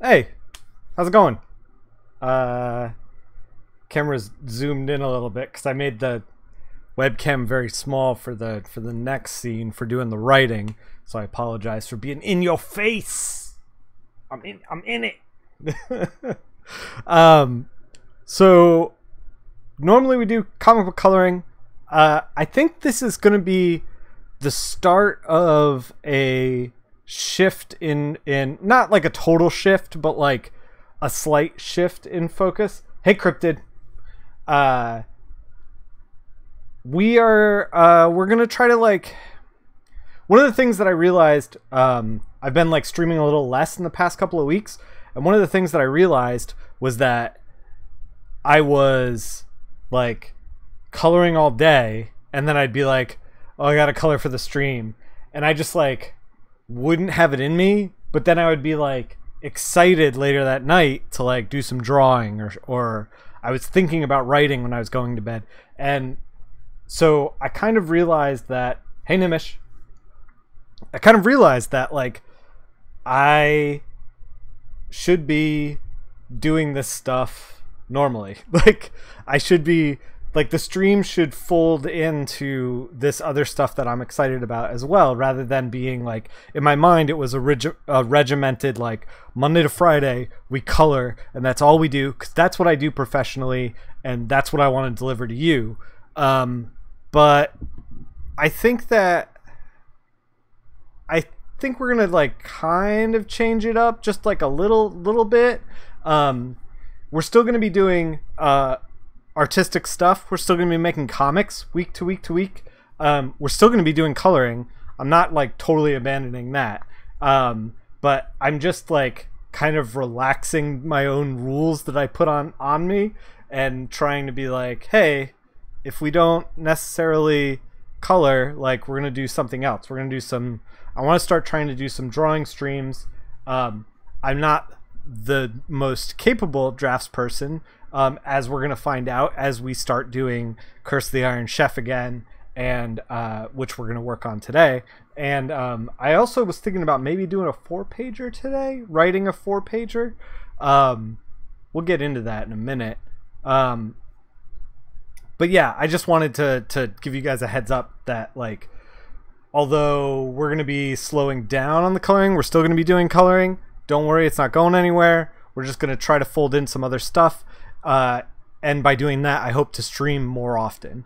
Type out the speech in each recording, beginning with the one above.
Hey, how's it going? Uh, Camera's zoomed in a little bit because I made the webcam very small for the next scene for doing the writing. So I apologize for being in your face. I'm in it. um, so normally we do comic book coloring. I think this is going to be the start of a shift in not like a total shift, but like a slight shift in focus. Hey, Cryptid. Uh, we're gonna try to like one of the things that I realized. I've been like streaming a little less in the past couple of weeks, and one of the things that I realized was that I was like coloring all day, and then I'd be like, oh, I gotta color for the stream, and I just like wouldn't have it in me, but then I would be like excited later that night to like do some drawing, or I was thinking about writing when I was going to bed. And so I kind of realized that, hey Nimish, I kind of realized that like I should be doing this stuff normally. Like I should be like the stream should fold into this other stuff that I'm excited about as well, rather than being like, in my mind it was a regimented like Monday to Friday we color and that's all we do, because that's what I do professionally and that's what I want to deliver to you. But I think we're gonna like kind of change it up just like a little bit. We're still gonna be doing artistic stuff. We're still going to be making comics week to week to week. We're still going to be doing coloring. I'm not like totally abandoning that. But I'm just like kind of relaxing my own rules that I put on me and trying to be like, hey, if we don't necessarily color, like we're going to do something else. We're going to do some, I want to start trying to do some drawing streams. I'm not the most capable drafts person, as we're going to find out as we start doing Curse of the Iron Chef again, and which we're going to work on today. And I also was thinking about maybe doing a 4-pager today, writing a 4-pager. We'll get into that in a minute. But yeah, I just wanted to give you guys a heads up that like, although we're going to be slowing down on the coloring, we're still going to be doing coloring. Don't worry, it's not going anywhere. We're just going to try to fold in some other stuff. And by doing that, I hope to stream more often.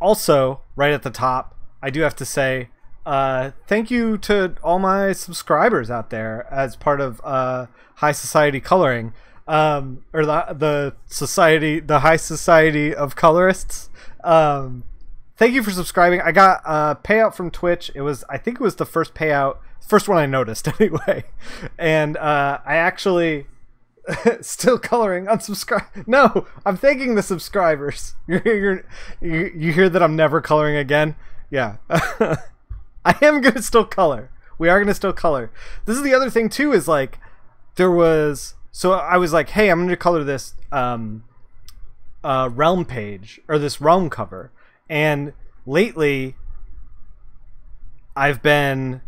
Also, right at the top, I do have to say thank you to all my subscribers out there as part of High Society Coloring, or the High Society of Colorists. Thank you for subscribing. I got a payout from Twitch. I think it was the first payout, first one I noticed anyway. And I actually still coloring, unsubscribe. No, I'm thanking the subscribers. You hear that I'm never coloring again? Yeah. I am gonna still color. We are gonna still color. This is the other thing too, is like so I was like, hey, I'm gonna color this realm page, or this realm cover. And lately I've been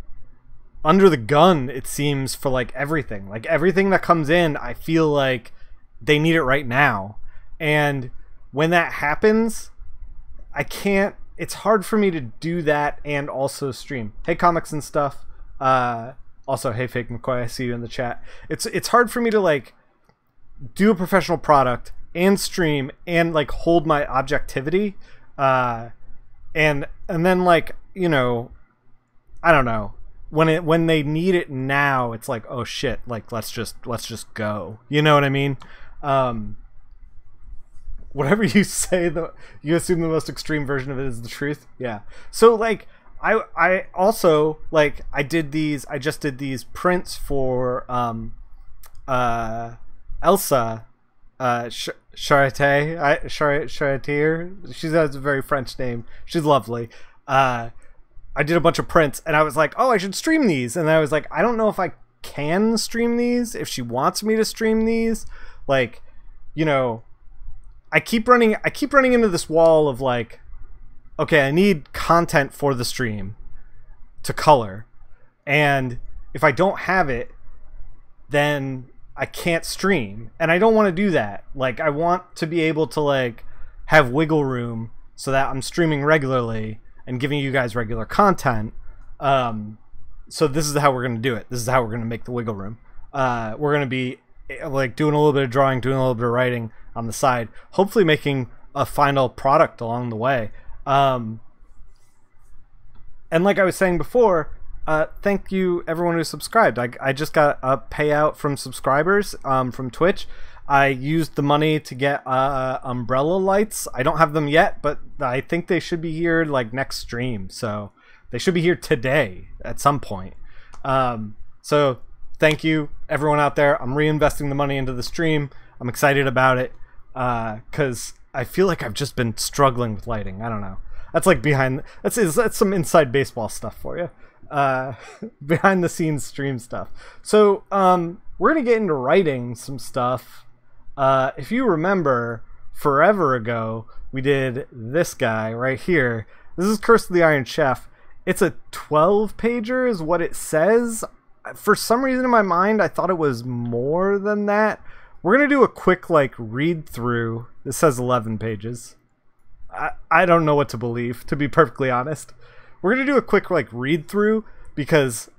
under the gun, it seems, for like everything. Like everything that comes in, I feel like they need it right now. And when that happens, it's hard for me to do that and also stream. Hey, Comics and Stuff. Also, hey, Fake McCoy, I see you in the chat. It's hard for me to like do a professional product and stream and like hold my objectivity. And then like, you know, I don't know. When they need it now, it's like, oh shit, like let's just go. You know what I mean? Whatever you say, you assume the most extreme version of it is the truth. Yeah. So like I also like I just did these prints for Elsa Charretier. She has a very French name. She's lovely. I did a bunch of prints and I was like, oh, I should stream these. And I was like, I don't know if I can stream these, if she wants me to stream these. Like, you know, I keep running into this wall of like, okay, I need content for the stream to color. And if I don't have it, then I can't stream, and I don't want to do that. Like, I want to be able to like have wiggle room so that I'm streaming regularly and giving you guys regular content. So this is how we're going to do it. This is how we're going to make the wiggle room. We're going to be like doing a little bit of drawing, doing a little bit of writing on the side, hopefully making a final product along the way. And like I was saying before, thank you everyone who subscribed. I just got a payout from subscribers from Twitch. I used the money to get umbrella lights. I don't have them yet, but I think they should be here like next stream. So they should be here today at some point. So thank you everyone out there. I'm reinvesting the money into the stream. I'm excited about it because I feel like I've just been struggling with lighting. I don't know. That's like that's some inside baseball stuff for you. Behind the scenes stream stuff. So we're gonna get into writing some stuff. If you remember, forever ago we did this guy right here. This is Curse of the Iron Chef. It's a 12-pager is what it says. For some reason in my mind I thought it was more than that. We're gonna do a quick like read through. This says 11 pages. I don't know what to believe, to be perfectly honest. We're going to do a quick like read through because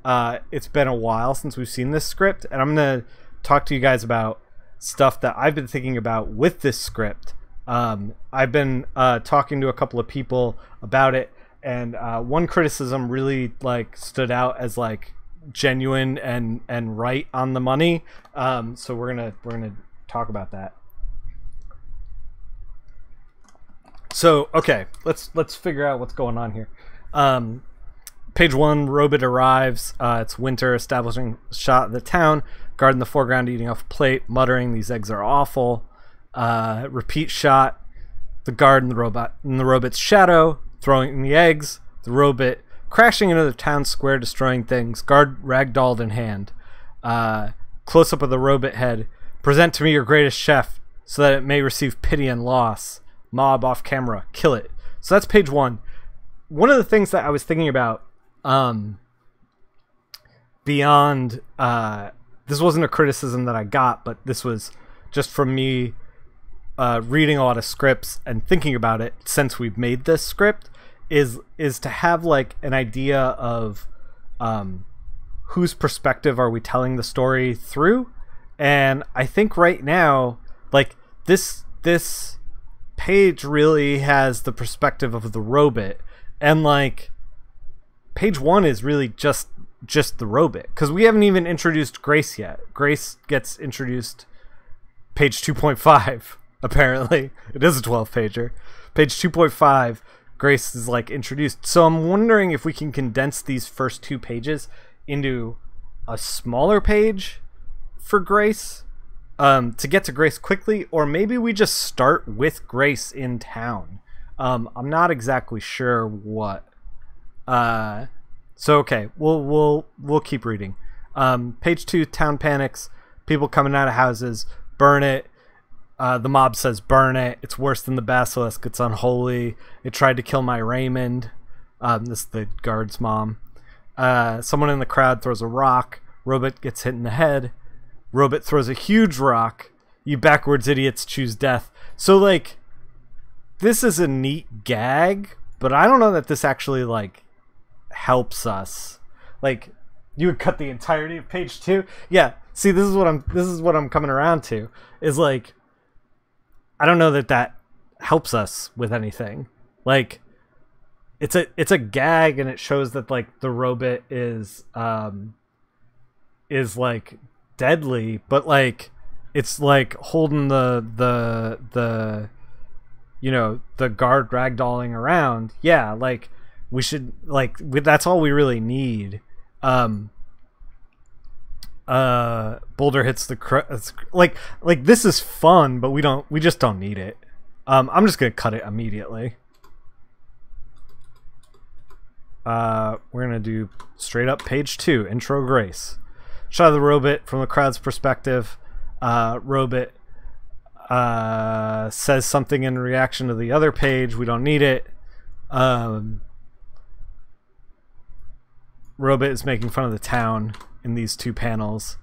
it's been a while since we've seen this script, and I'm going to talk to you guys about stuff that I've been thinking about with this script. I've been talking to a couple of people about it, and one criticism really like stood out as like genuine and right on the money. So we're gonna talk about that. So okay, let's figure out what's going on here. Page 1, Robit arrives. It's winter, establishing shot of the town. Guard in the foreground eating off a plate, muttering, "These eggs are awful." Repeat shot. The guard in the robot's shadow, throwing the eggs. The robot crashing into the town square, destroying things. Guard ragdolled in hand. Close up of the robot head. Present to me your greatest chef, so that it may receive pity and loss. Mob off camera. Kill it. So that's page 1. One of the things that I was thinking about beyond this wasn't a criticism that I got, but this was just from me reading a lot of scripts and thinking about it since we've made this script, is to have like an idea of whose perspective are we telling the story through. And I think right now, like this page really has the perspective of the robot, and like page 1 is really just the robot, because we haven't even introduced Grace yet. Grace gets introduced page 2.5. Apparently it is a 12-pager. Page 2.5, Grace is like introduced. So I'm wondering if we can condense these first 2 pages into a smaller page for Grace, to get to Grace quickly, or maybe we just start with Grace in town. I'm not exactly sure what. So okay, we'll keep reading. Page 2, town panics. People coming out of houses. Burn it. The mob says burn it. It's worse than the basilisk. It's unholy. It tried to kill my Raymond. This is the guard's mom. Someone in the crowd throws a rock. Robot gets hit in the head. Robot throws a huge rock. You backwards idiots choose death. So like, this is a neat gag, but I don't know that this actually like helps us. Like, you would cut the entirety of page 2. Yeah, see, this is what I'm coming around to, is like, I don't know that helps us with anything. Like, it's a gag, and it shows that like the robot is like deadly, but like it's like holding the you know, the guard ragdolling around. Yeah, like we should, like, that's all we really need. Boulder hits the like this is fun, but we just don't need it. I'm just gonna cut it immediately. We're gonna do straight up page 2, intro Grace. Shot of the robot from the crowd's perspective. Robot says something in reaction to the other page. We don't need it. Robot is making fun of the town in these 2 panels.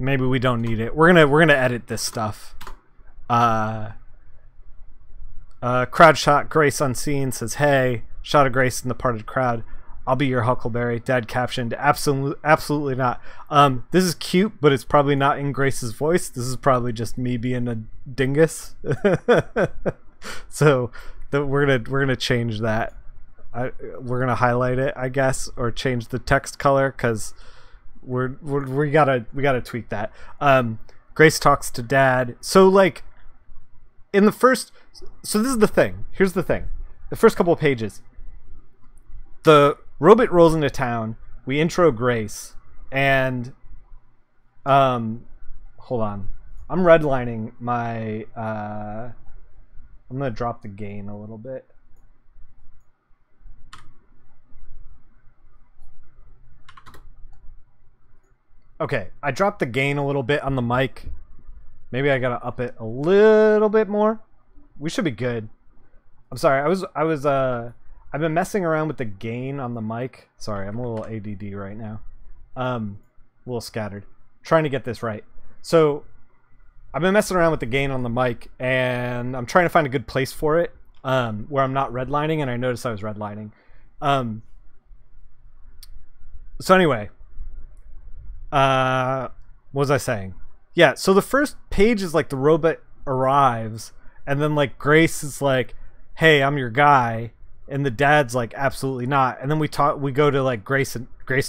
maybe we don't need it. We're gonna edit this stuff. Crowd shot Grace unseen says, hey, shot of Grace in the parted crowd. I'll be your Huckleberry. Dad captioned, absolutely not. This is cute, but it's probably not in Grace's voice. This is probably just me being a dingus. So we're gonna change that. We're gonna highlight it, I guess, or change the text color because we gotta tweak that. Grace talks to Dad. So like in the first, so this is the thing. Here's the thing. The first couple of pages, the robot rolls into town. We intro Grace, and hold on. I'm redlining my. I'm gonna drop the gain a little bit. Okay, I dropped the gain a little bit on the mic. Maybe I gotta up it a little bit more. We should be good. I'm sorry. I've been messing around with the gain on the mic. Sorry, I'm a little ADD right now. A little scattered. Trying to get this right. So I've been messing around with the gain on the mic, and I'm trying to find a good place for it, where I'm not redlining, and I noticed I was redlining. So anyway, what was I saying? Yeah, so the first page is like the robot arrives, and then like Grace is like, hey, I'm your guy. And the dad's like, absolutely not. And then we go to like Grace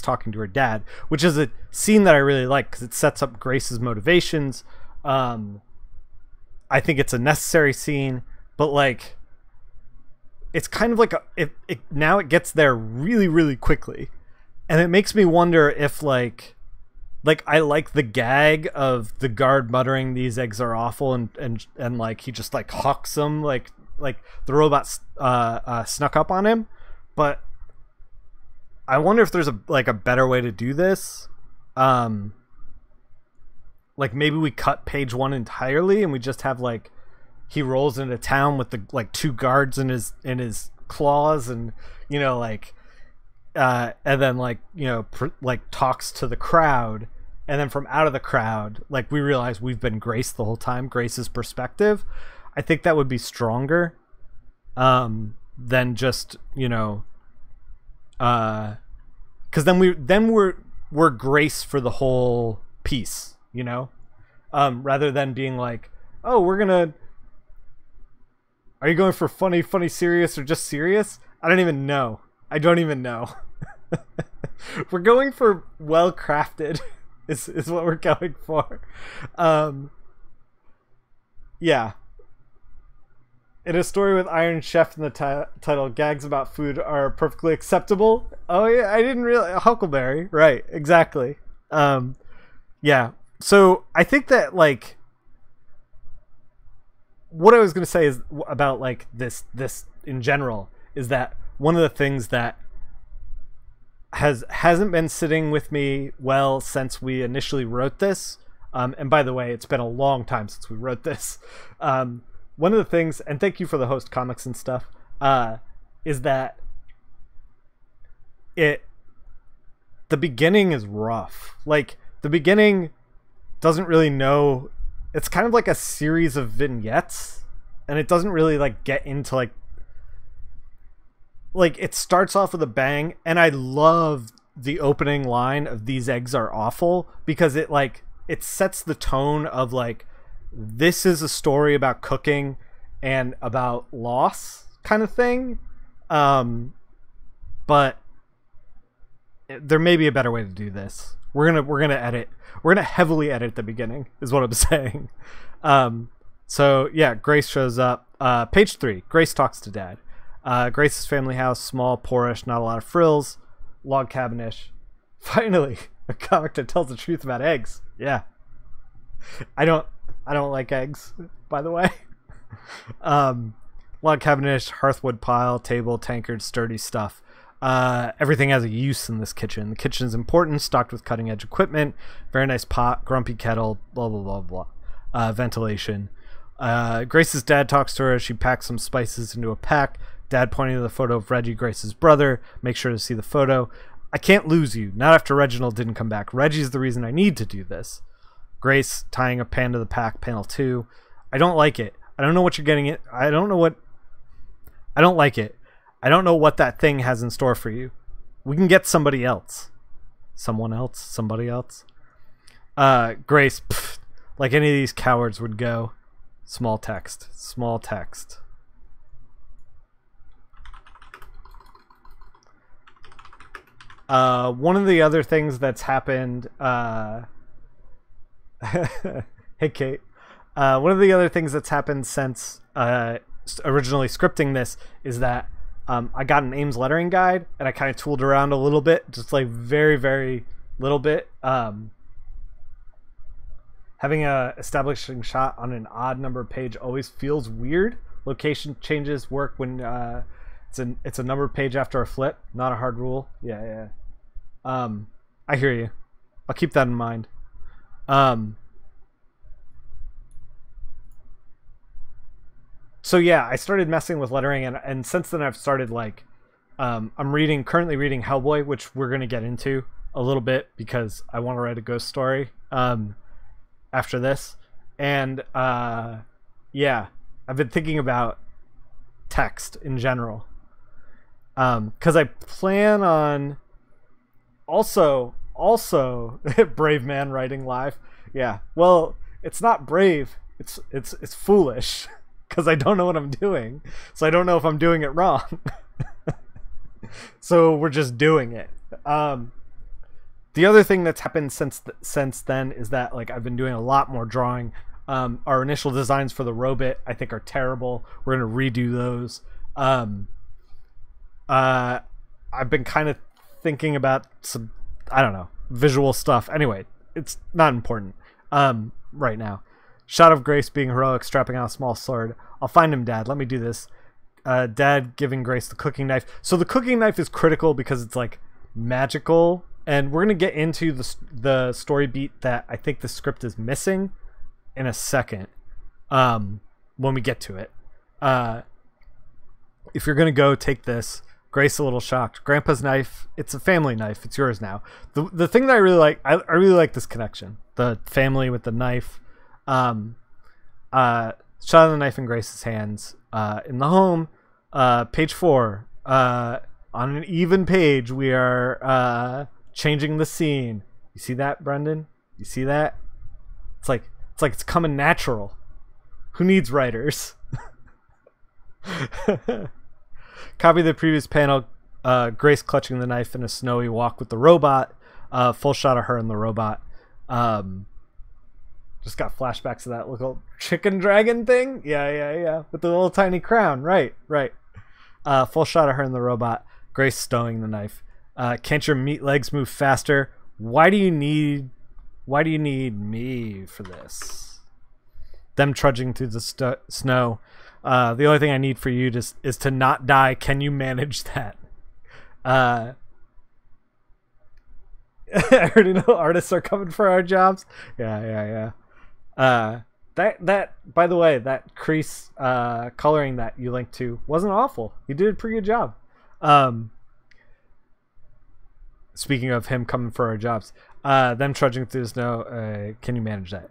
talking to her dad, which is a scene that I really like because it sets up Grace's motivations. I think it's a necessary scene, but like, it's kind of like now it gets there really, really quickly. And it makes me wonder if like I like the gag of the guard muttering these eggs are awful and like he just like hawks them like the robot snuck up on him, but I wonder if there's a better way to do this. Like maybe we cut page 1 entirely and we just have like he rolls into town with the like 2 guards in his claws, and you know like and then like you know like talks to the crowd, and then from out of the crowd like we realize we've been Grace the whole time, Grace's perspective. I think that would be stronger than just, you know, because then we're Grace for the whole piece, you know, rather than being like, oh, are you going for funny, serious, or just serious? I don't even know. We're going for well crafted is what we're going for. Yeah. In a story with Iron Chef in the title, gags about food are perfectly acceptable. Oh yeah, I didn't realize Huckleberry. Right, exactly. Yeah. So I think that like what I was gonna say is about like this in general is that one of the things that hasn't been sitting with me well since we initially wrote this. And by the way, it's been a long time since we wrote this. One of the things, and thank you for the host comics and stuff, is that the beginning is rough. Like, the beginning doesn't really know, it's kind of like a series of vignettes, and it doesn't really, like, get into, like, it starts off with a bang, and I love the opening line of "These eggs are awful," because it, like, it sets the tone of, like, this is a story about cooking and about loss kind of thing. But there may be a better way to do this. We're gonna edit. We're gonna heavily edit the beginning is what I'm saying. So yeah, Grace shows up. Page 3, Grace talks to Dad. Grace's family house, small, poorish, not a lot of frills, log cabin-ish. Finally, a comic that tells the truth about eggs. Yeah. I don't like eggs, by the way. Log cabin-ish, hearthwood pile, table, tankard, sturdy stuff. Everything has a use in this kitchen. The kitchen is important, stocked with cutting-edge equipment, very nice pot, grumpy kettle, blah, blah, blah, blah. Ventilation. Grace's dad talks to her as she packs some spices into a pack. Dad pointing to the photo of Reggie, Grace's brother. Make sure to see the photo. I can't lose you. Not after Reginald didn't come back. Reggie's the reason I need to do this. Grace tying a pan to the pack, panel 2. I don't like it. I don't know what you're getting it. I don't like it. I don't know what that thing has in store for you. We can get somebody else. Someone else? Somebody else? Grace, pfft, like any of these cowards would go. Small text. Small text. One of the other things that's happened, hey Kate. One of the other things that's happened since originally scripting this is that I got an Ames lettering guide and I kind of tooled around a little bit, just like very, very little bit. Having a establishing shot on an odd number page always feels weird. Location changes work when it's a number page after a flip, not a hard rule. Yeah. I hear you. I'll keep that in mind. So yeah, I started messing with lettering, and since then I've started like, I'm currently reading Hellboy, which we're gonna get into a little bit because I want to write a ghost story after this, and yeah, I've been thinking about text in general, because I plan on also brave man writing live. Yeah, well, it's not brave, it's foolish. Because I don't know what I'm doing, so I don't know if I'm doing it wrong. So we're just doing it. The other thing that's happened since then is that like I've been doing a lot more drawing. Our initial designs for the Robit I think are terrible. We're gonna redo those. I've been kind of thinking about some, I don't know, visual stuff. Anyway, it's not important right now. Shot of Grace being heroic, strapping out a small sword. I'll find him, Dad. Let me do this. Dad giving Grace the cooking knife. So the cooking knife is critical because it's like magical, and we're gonna get into the story beat that I think the script is missing in a second. When we get to it. If you're gonna go, take this. Grace a little shocked. Grandpa's knife. It's a family knife. It's yours now. The thing that I really like. I really like this connection. The family with the knife. Shot of the knife in Grace's hands. In the home, page 4. On an even page, we are changing the scene. You see that, Brendan? You see that? It's like it's coming natural. Who needs writers? Copy the previous panel. Grace clutching the knife in a snowy walk with the robot. Full shot of her and the robot. Just got flashbacks of that little chicken dragon thing. Yeah. With the little tiny crown. Right. Full shot of her and the robot. Grace stowing the knife. Can't your meat legs move faster? Why do you need me for this? Them trudging through the snow. The only thing I need for you is to not die. Can you manage that? I already know artists are coming for our jobs. Yeah. That by the way, that crease coloring that you linked to wasn't awful. You did a pretty good job. Speaking of him coming for our jobs, them trudging through the snow. Can you manage that?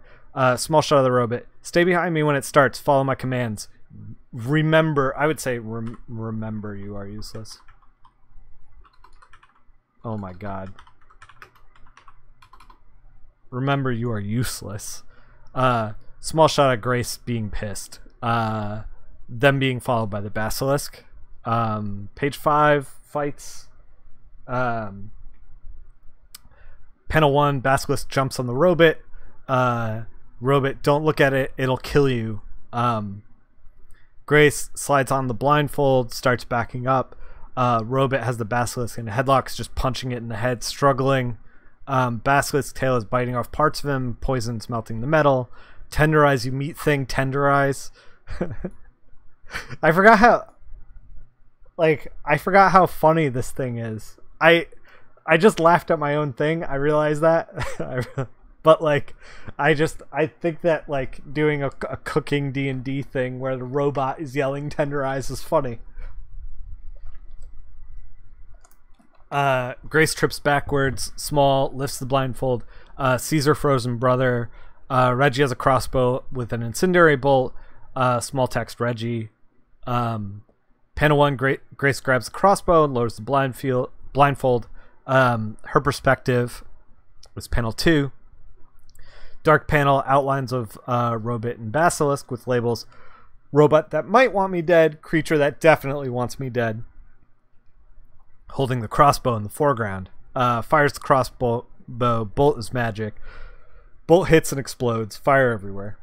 Small shot of the robot. Stay behind me when it starts. Follow my commands. Remember, I would say remember you are useless. Oh my god. Remember you are useless. Small shot of Grace being pissed. Them being followed by the basilisk. Page 5 fights. Panel 1, basilisk jumps on the robot. Robot, don't look at it, it'll kill you. Grace slides on the blindfold, starts backing up. Robot has the basilisk in a headlock, just punching it in the head, struggling. Basilisk's tail is biting off parts of him. Poison's melting the metal. Tenderize, you meat thing. Tenderize. I forgot how funny this thing is. I just laughed at my own thing. I realized that. But like, I think that like doing a cooking D&D thing where the robot is yelling tenderize is funny. Grace trips backwards. Small lifts the blindfold. Sees her frozen brother. Reggie has a crossbow with an incendiary bolt. Small text Reggie. Panel 1, Grace grabs the crossbow and lowers the blindfold. Her perspective was panel 2. Dark panel, outlines of Robot and Basilisk with labels: robot that might want me dead, creature that definitely wants me dead. Holding the crossbow in the foreground. Fires the crossbow, bolt is magic. Bolt hits and explodes, fire everywhere.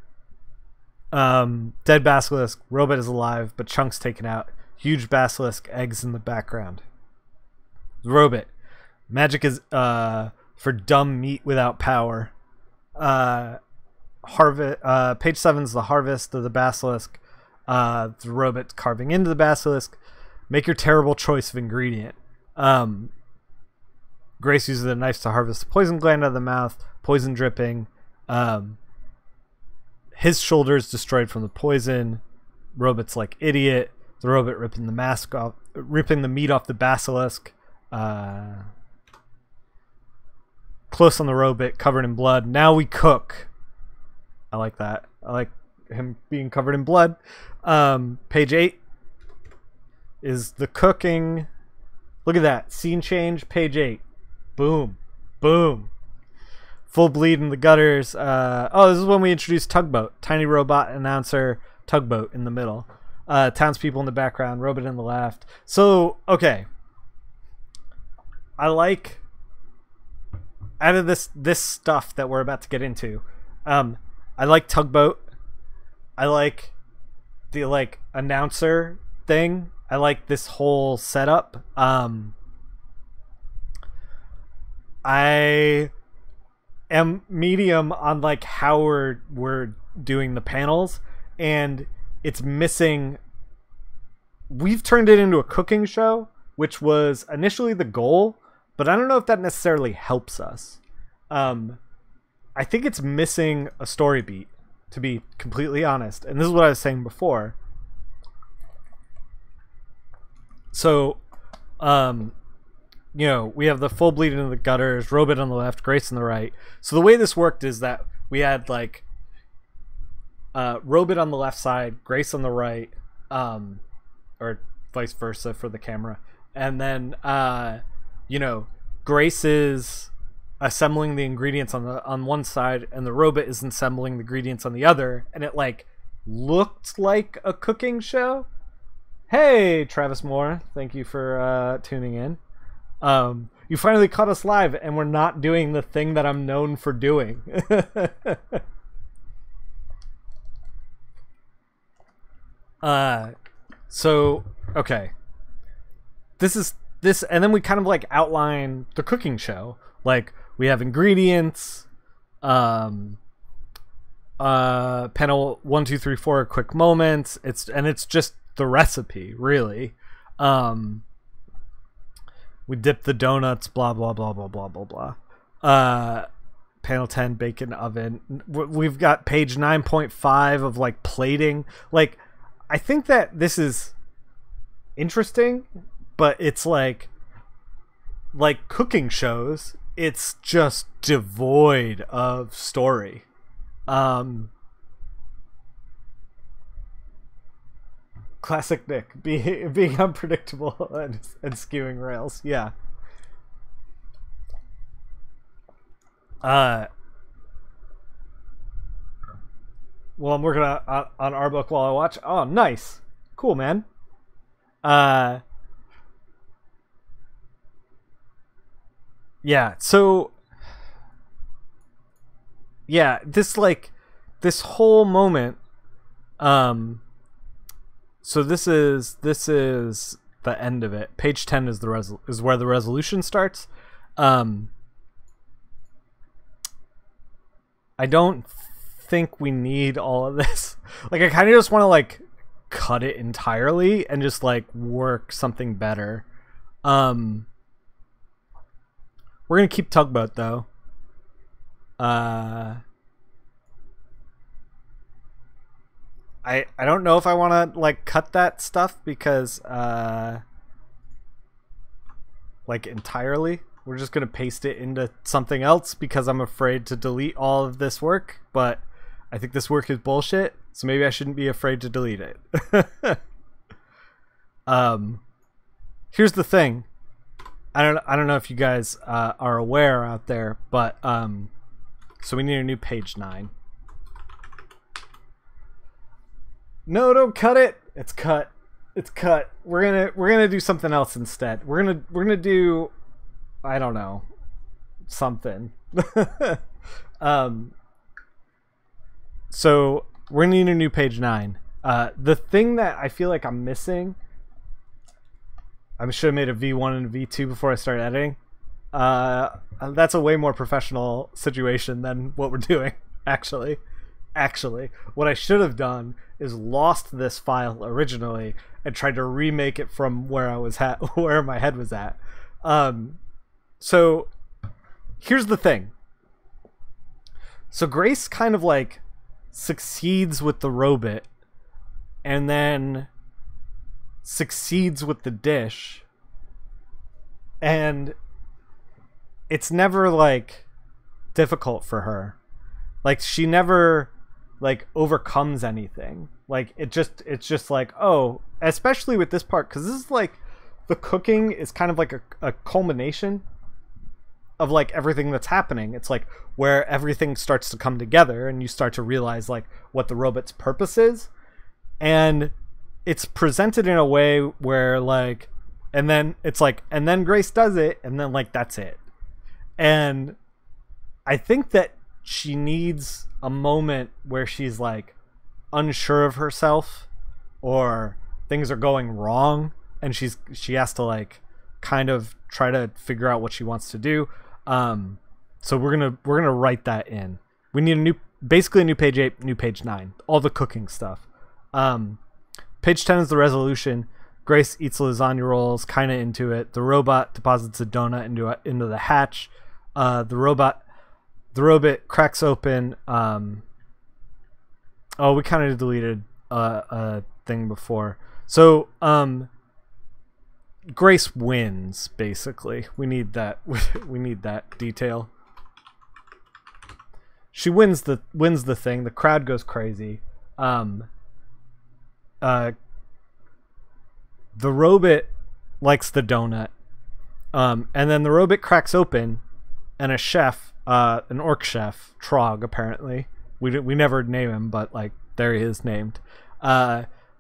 Dead Basilisk, Robot is alive, but chunks taken out. Huge Basilisk, eggs in the background. Robot, magic is for dumb meat without power. Page 7 is the harvest of the Basilisk. The Robot carving into the Basilisk. Make your terrible choice of ingredient. Grace uses the knife to harvest the poison gland out of the mouth. Poison dripping. His shoulder is destroyed from the poison. Robot's like idiot. The Robot ripping the meat off the Basilisk. Close on the Robot, covered in blood. Now we cook. I like that. I like him being covered in blood. Page 8 is the cooking. Look at that. Scene change, page 8. Boom. Boom. Full bleed in the gutters. Oh, this is when we introduced Tugboat. Tiny robot announcer, Tugboat in the middle. Townspeople in the background, Robot in the left. So, okay. I like, out of this stuff that we're about to get into, I like Tugboat. I like the announcer thing. I like this whole setup. I am medium on how we're doing the panels, and it's missing. We've turned it into a cooking show, which was initially the goal, but I don't know if that necessarily helps us. I think it's missing a story beat, to be completely honest. And this is what I was saying before. So, we have the full bleed into the gutters, Robot on the left, Grace on the right. So the way this worked is that we had Robot on the left side, Grace on the right, or vice versa for the camera. And then, Grace is assembling the ingredients on one side, and the Robot is assembling the ingredients on the other, and it looked like a cooking show. Hey, Travis Moore, thank you for tuning in. You finally caught us live, and we're not doing the thing that I'm known for doing. So okay, this, and then we kind of outline the cooking show. We have ingredients, panel 1, 2, 3, 4, quick moments. It's just the recipe, really. We dip the donuts, blah blah blah blah blah blah blah. Panel 10, bacon oven. We've got page 9.5 of plating. I think that this is interesting, but it's like cooking shows, it's just devoid of story. Classic Nick, being unpredictable and skewing rails. Yeah. Well, I'm working on our book while I watch. Oh, nice. Cool, man. Yeah, so yeah, this whole moment, so this is the end of it. Page 10 is is where the resolution starts. I don't think we need all of this. I kind of just want to cut it entirely and just work something better. We're gonna keep Tugboat though. I don't know if I want to cut that stuff because entirely we're just gonna paste it into something else because I'm afraid to delete all of this work, but I think this work is bullshit, so maybe I shouldn't be afraid to delete it. Here's the thing. I don't know if you guys are aware out there, but so we need a new page 9. No, don't cut it. It's cut. It's cut. We're gonna do something else instead. We're gonna do, I don't know, something. So we're gonna need a new page 9. The thing that I feel like I'm missing, I should have made a V1 and a V2 before I started editing. That's a way more professional situation than what we're doing, actually. What I should have done is lost this file originally and tried to remake it from where I was at, where my head was at. So here's the thing. So Grace kind of like succeeds with the robot and then succeeds with the dish, and it's never like difficult for her. Like she never like overcomes anything. Like it's just like, oh, especially with this part, because this is like, the cooking is kind of like a culmination of like everything that's happening. It's like where everything starts to come together and you start to realize like what the robot's purpose is, and it's presented in a way where like, and then it's like, and then Grace does it, and then like that's it. And I think that she needs a moment where she's like unsure of herself or things are going wrong, and she has to like kind of try to figure out what she wants to do. So we're gonna write that in. We need basically a new page 8, new page 9, all the cooking stuff. Page 10 is the resolution. Grace eats lasagna rolls, kind of into it. The robot deposits a donut into the hatch. The robot cracks open. Oh, we kind of deleted a thing before. So Grace wins, basically. We need that. We need that detail. She wins the thing. The crowd goes crazy. The robot likes the donut, and then the robot cracks open, and a chef, an orc chef, Trog apparently. We never name him, but like there he is named.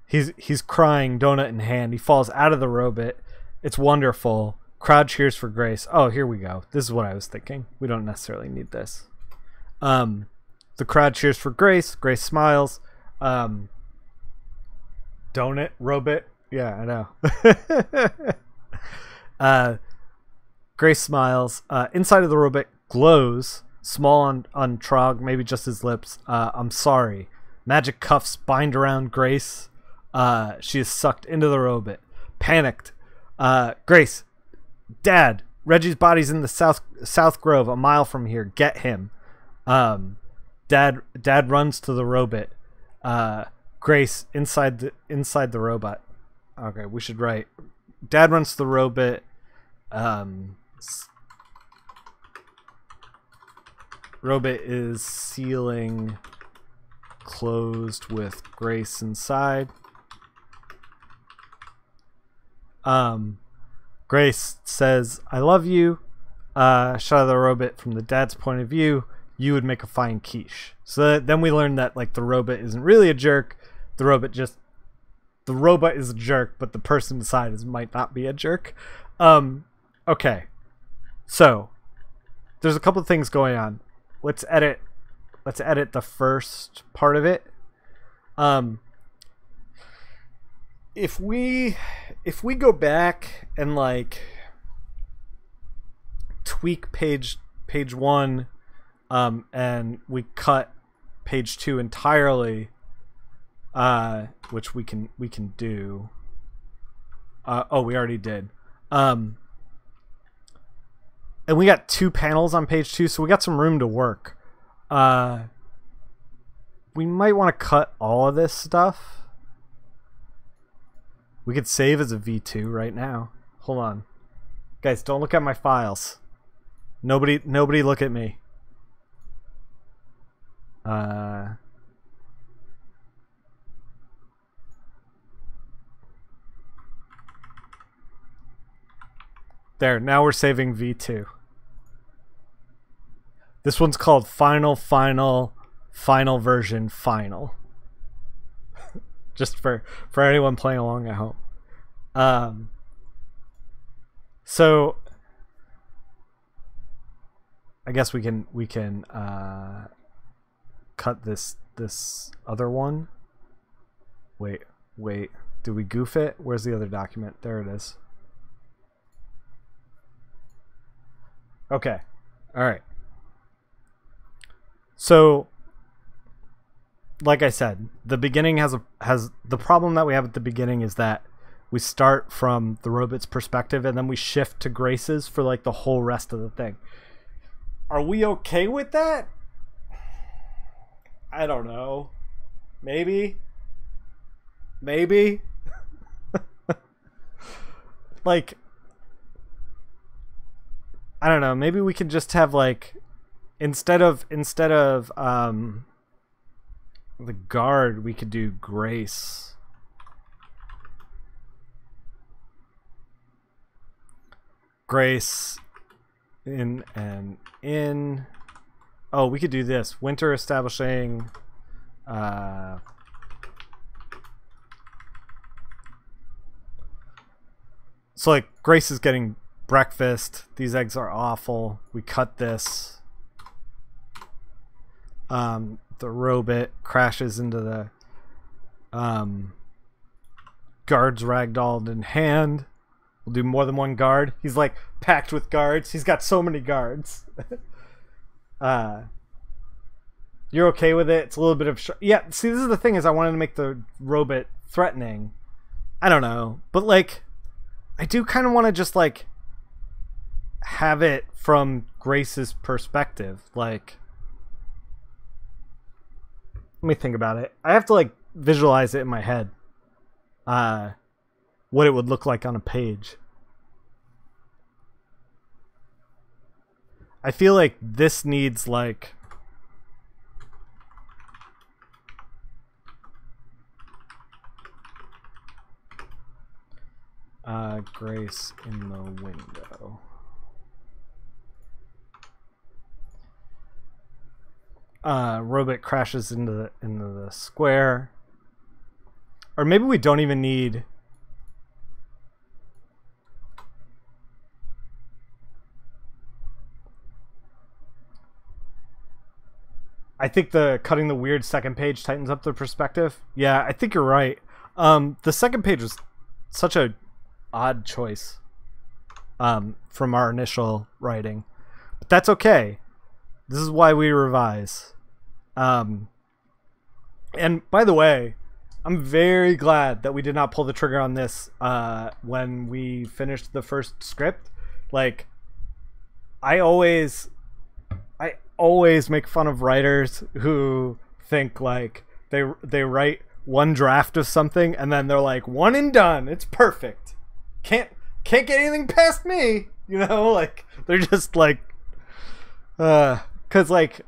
He's crying, donut in hand. He falls out of the robot. It's wonderful. Crowd cheers for Grace. Oh, here we go. This is what I was thinking. We don't necessarily need this. The crowd cheers for Grace. Grace smiles. Donut robot. Yeah, I know. Grace smiles. Inside of the robot glows, small on Trog, maybe just his lips. I'm sorry. Magic cuffs bind around Grace. She is sucked into the robot. Panicked. Grace, Dad, Reggie's body's in the South Grove, a mile from here. Get him. Dad runs to the robot. Grace inside the robot. Okay, we should write. Dad runs to the robot. Robot is ceiling closed with Grace inside. Grace says, I love you. Shot of the robot from the dad's point of view. You would make a fine quiche. So then we learn that like the robot isn't really a jerk. The robot is a jerk, but the person inside might not be a jerk. Okay. So there's a couple of things going on. Let's edit the first part of it. If we go back and like tweak page 1, and we cut page 2 entirely, which we can do. Oh, we already did. And we got 2 panels on page 2, so we got some room to work. We might want to cut all of this stuff. We could save as a V2 right now. Hold on. Guys, don't look at my files. Nobody look at me. There, now we're saving V2. This one's called Final Version Final. Just for anyone playing along at home. So I guess we can cut this other one. Wait, did we goof it? Where's the other document? There it is. Okay. All right. So, like I said, the beginning has the problem that we have at the beginning is that we start from the Robit's perspective and then we shift to Grace's for like the whole rest of the thing. Are we okay with that? I don't know. Maybe. Like, I don't know. Maybe we could just have like instead of the guard, we could do Grace. Grace in and in. Oh, we could do this. Winter establishing so like Grace is getting breakfast. These eggs are awful. We cut this. The Robit crashes into the guards ragdolled in hand. We'll do more than one guard. He's like packed with guards. He's got so many guards. You're okay with it? It's a little bit of yeah. See, this is the thing is I wanted to make the Robit threatening. I don't know, but like I do kind of want to just like have it from Grace's perspective. Like, let me think about it. I have to like visualize it in my head. What it would look like on a page. I feel like this needs like Grace in the window. Robit crashes into the square. Or maybe we don't even need I think the cutting the weird second page tightens up the perspective. Yeah, I think you're right. The second page was such a odd choice from our initial writing. But that's okay. This is why we revise. And by the way, I'm very glad that we did not pull the trigger on this when we finished the first script. Like, I always make fun of writers who think like they write one draft of something and then they're like one and done. It's perfect. Can't get anything past me. You know, like they're just like, cause like,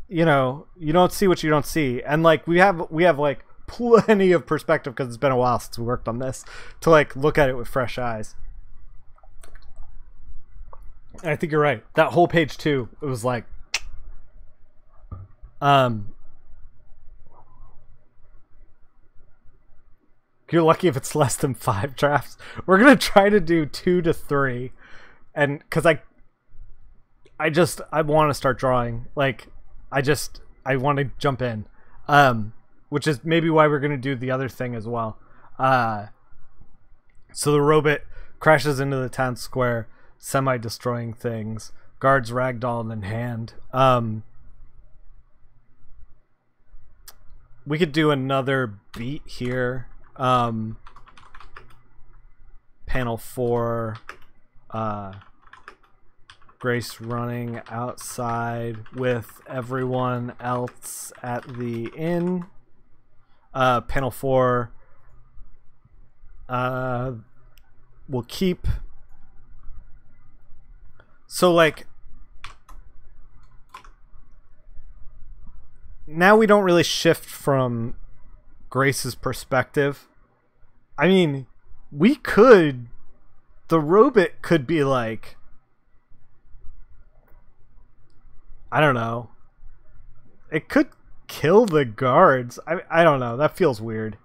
you know, you don't see what you don't see, and like we have like plenty of perspective because it's been a while since we worked on this to like look at it with fresh eyes. And I think you're right. That whole page too, it was like, you're lucky if it's less than 5 drafts. We're gonna try to do 2 to 3, and because I want to start drawing. Like, I want to jump in, which is maybe why we're gonna do the other thing as well. So the Robit crashes into the town square, semi-destroying things. Guards ragdolled in hand. We could do another beat here. Panel 4. Grace running outside with everyone else at the inn. Panel 4. We'll keep So, like, now we don't really shift from Grace's perspective. I mean, we could... The robot could be like... I don't know. It could kill the guards. I don't know. That feels weird.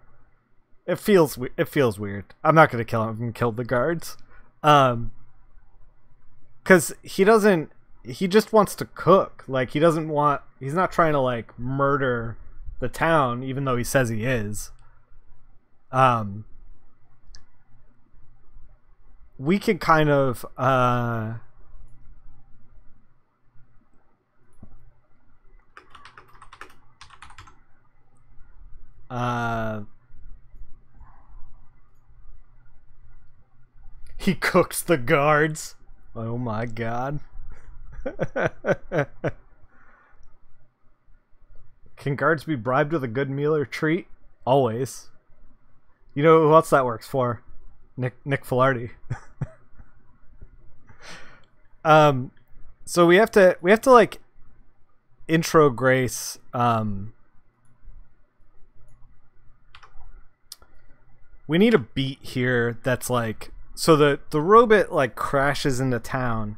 It feels weird. I'm not going to kill him and kill the guards. Because he doesn't... He just wants to cook. Like, he doesn't want... He's not trying to, like, murder the town, even though he says he is. We could kind of... he cooks the guards. Oh my god. Can guards be bribed with a good meal or treat? Always. You know who else that works for? Nick Filardi. So we have to like intro Grace. We need a beat here that's like, so the robot like crashes into town,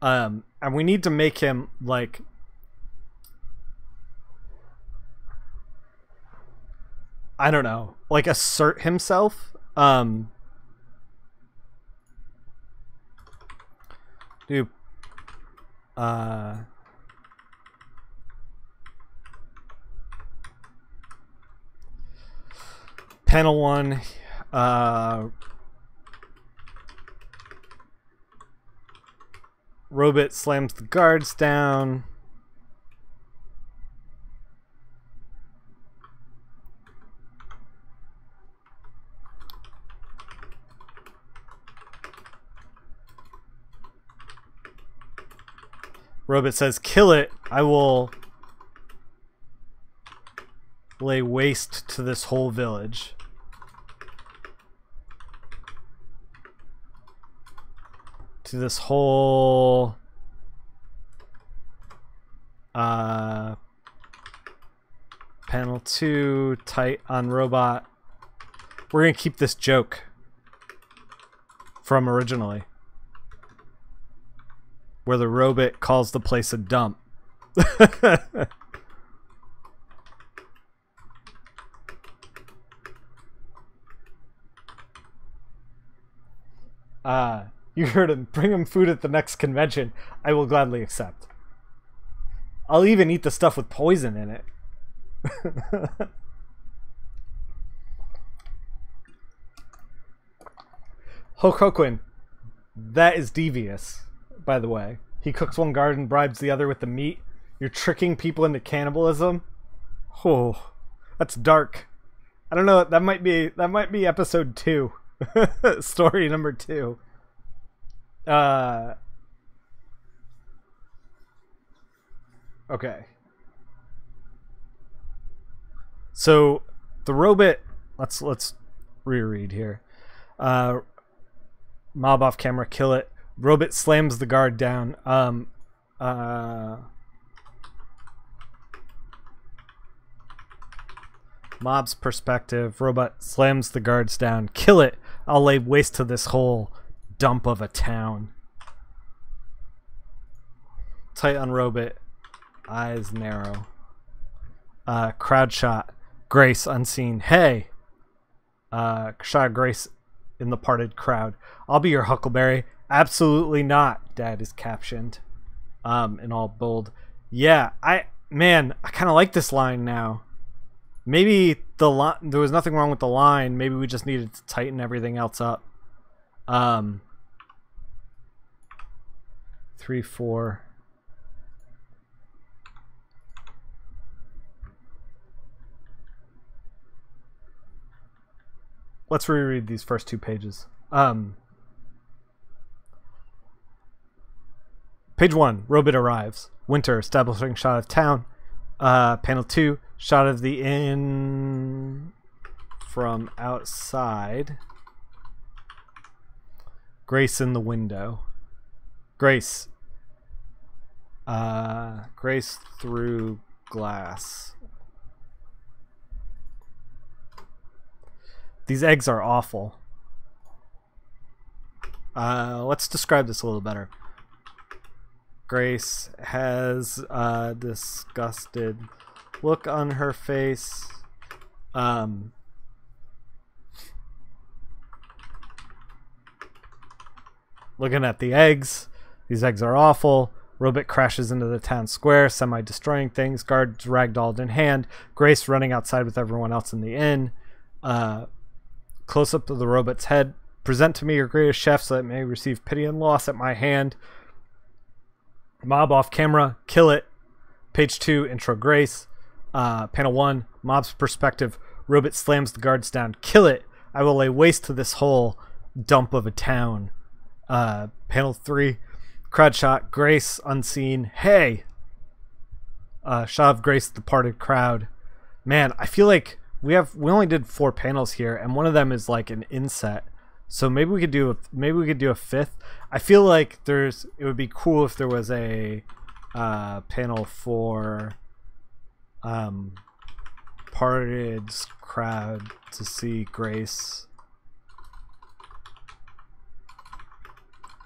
and we need to make him like, I don't know, like assert himself. Dude, panel 1, robot slams the guards down. Robot says, "Kill it. I will lay waste to this whole village." To this whole panel 2, tight on robot. We're gonna keep this joke from originally, where the robot calls the place a dump. You heard him. Bring him food at the next convention. I will gladly accept. I'll even eat the stuff with poison in it. Hokoquin. That is devious, by the way. He cooks one guard and bribes the other with the meat. You're tricking people into cannibalism. Oh, that's dark. I don't know. That might be episode 2. Story number 2. Okay. So the robot, let's reread here. Mob off camera, kill it. Robot slams the guard down. Mob's perspective. Robot slams the guards down. Kill it. I'll lay waste to this whole dump of a town. Tight on robot. Eyes narrow. Crowd shot. Grace unseen. Hey. Shot Grace in the parted crowd. I'll be your Huckleberry. Absolutely not. Dad is captioned. In all bold. Yeah, I kind of like this line now. Maybe there was nothing wrong with the line. Maybe we just needed to tighten everything else up. 3, 4. Let's reread these first 2 pages. Page 1, robot arrives. Winter, establishing shot of town. Panel 2, shot of the inn from outside. Grace in the window. Grace. Grace through glass. These eggs are awful. Let's describe this a little better. Grace has a disgusted look on her face. Looking at the eggs. These eggs are awful. Robot crashes into the town square, semi-destroying things. Guards ragdolled in hand. Grace running outside with everyone else in the inn. Close up of the robot's head. Present to me your greatest chef so that it may receive pity and loss at my hand. Mob off camera. Kill it. Page 2, intro Grace. Panel 1, mob's perspective. Robot slams the guards down. Kill it. I will lay waste to this whole dump of a town. Panel 3, crowd shot. Grace unseen. Hey. Shot of Grace, the parted crowd. Man, I feel like we only did 4 panels here, and one of them is like an inset. So maybe we could do a 5th. I feel like it would be cool if there was a panel for parted crowd to see Grace.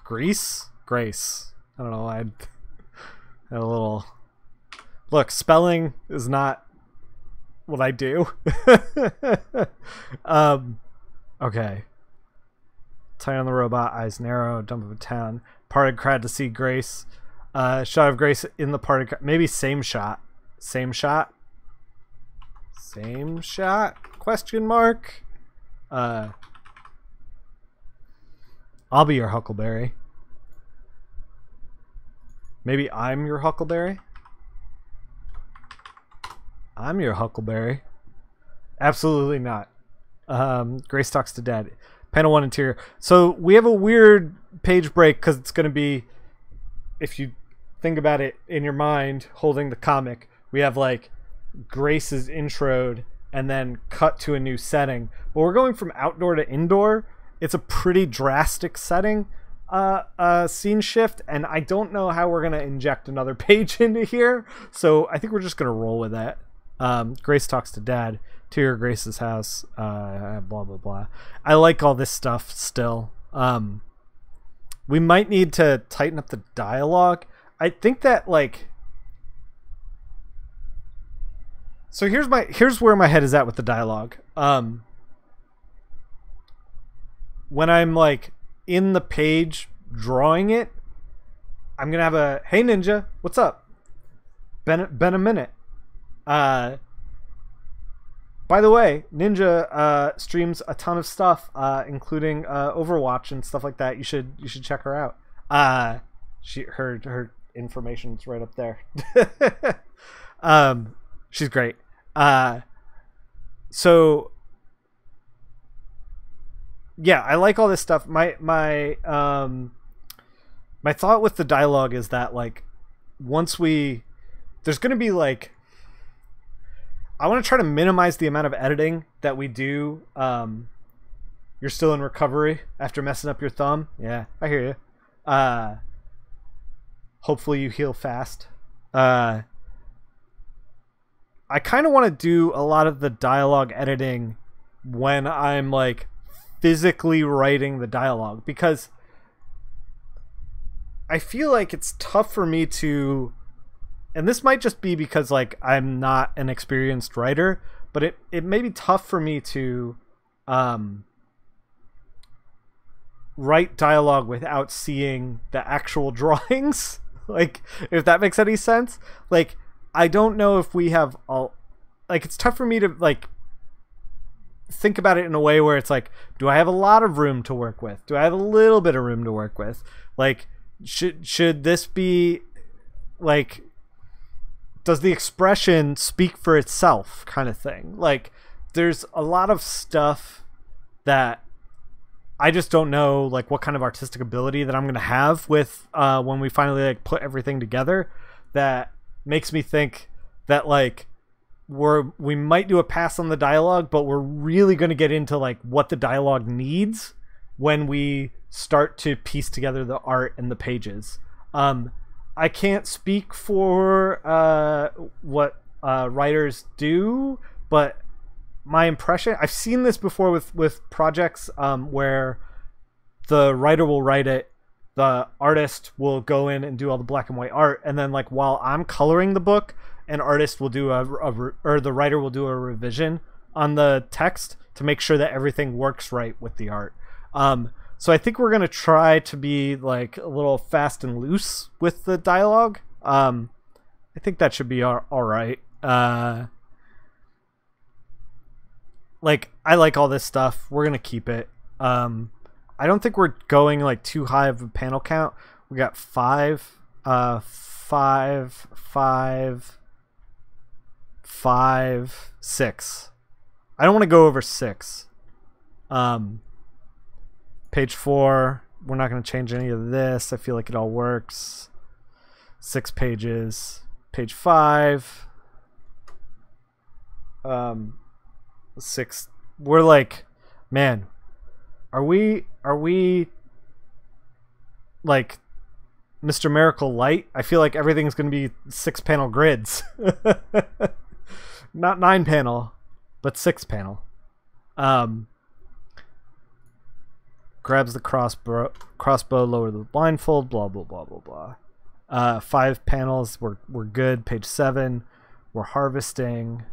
Grace. I don't know. I had a little look. Spelling is not what I do. Okay. Tight on the robot, eyes narrow, dump of a town. Parted crowd to see Grace. Shot of Grace in the parted crowd. Maybe same shot. Same shot? Question mark? I'll be your Huckleberry. Maybe I'm your Huckleberry? I'm your Huckleberry. Absolutely not. Grace talks to Dad. Panel 1 interior. So we have a weird page break because it's going to be, if you think about it in your mind, holding the comic, we have like Grace is introed and then cut to a new setting. But we're going from outdoor to indoor. It's a pretty drastic setting, scene shift, and I don't know how we're going to inject another page into here. So I think we're just going to roll with that. Grace talks to Dad. To Grace's house, blah blah blah. I like all this stuff still. We might need to tighten up the dialogue. I think that like, so here's where my head is at with the dialogue. When I'm like in the page drawing it, I'm gonna have a hey ninja, what's up? Been a minute. By the way, Ninja streams a ton of stuff, including Overwatch and stuff like that. You should check her out. Her information's right up there. She's great. So yeah, I like all this stuff. My thought with the dialogue is that like there's gonna be like, I want to try to minimize the amount of editing that we do. You're still in recovery after messing up your thumb. Yeah, I hear you. Hopefully you heal fast. I kind of want to do a lot of the dialogue editing when I'm like physically writing the dialogue, because I feel like it's tough for me to, and this might just be because like I'm not an experienced writer, but it may be tough for me to write dialogue without seeing the actual drawings. Like, if that makes any sense. Like, I don't know if we have all, like, it's tough for me to like think about it in a way where it's like, do I have a lot of room to work with? Do I have a little bit of room to work with? Like, should this be like, does the expression speak for itself kind of thing? Like, there's a lot of stuff that I just don't know like what kind of artistic ability that I'm going to have with when we finally like put everything together, that makes me think that like we might do a pass on the dialogue, but we're really going to get into like what the dialogue needs when we start to piece together the art and the pages. I can't speak for what writers do, but my impression, I've seen this before with projects where the writer will write it, the artist will go in and do all the black and white art, and then like while I'm coloring the book, an artist will do or the writer will do a revision on the text to make sure that everything works right with the art. So I think we're gonna try to be like a little fast and loose with the dialogue. I think that should be all right. Like I like all this stuff. We're gonna keep it. I don't think we're going like too high of a panel count. We got 5, 6. I don't want to go over 6. Page 4, we're not going to change any of this. I feel like it all works. 6 pages. Page 5. 6. We're like, man, are we like Mr. Miracle Light? I feel like everything's going to be 6-panel grids. Not 9-panel, but 6-panel. Grabs the crossbow, lower the blindfold, blah blah blah blah blah. 5 panels, we're good. Page 7, we're harvesting.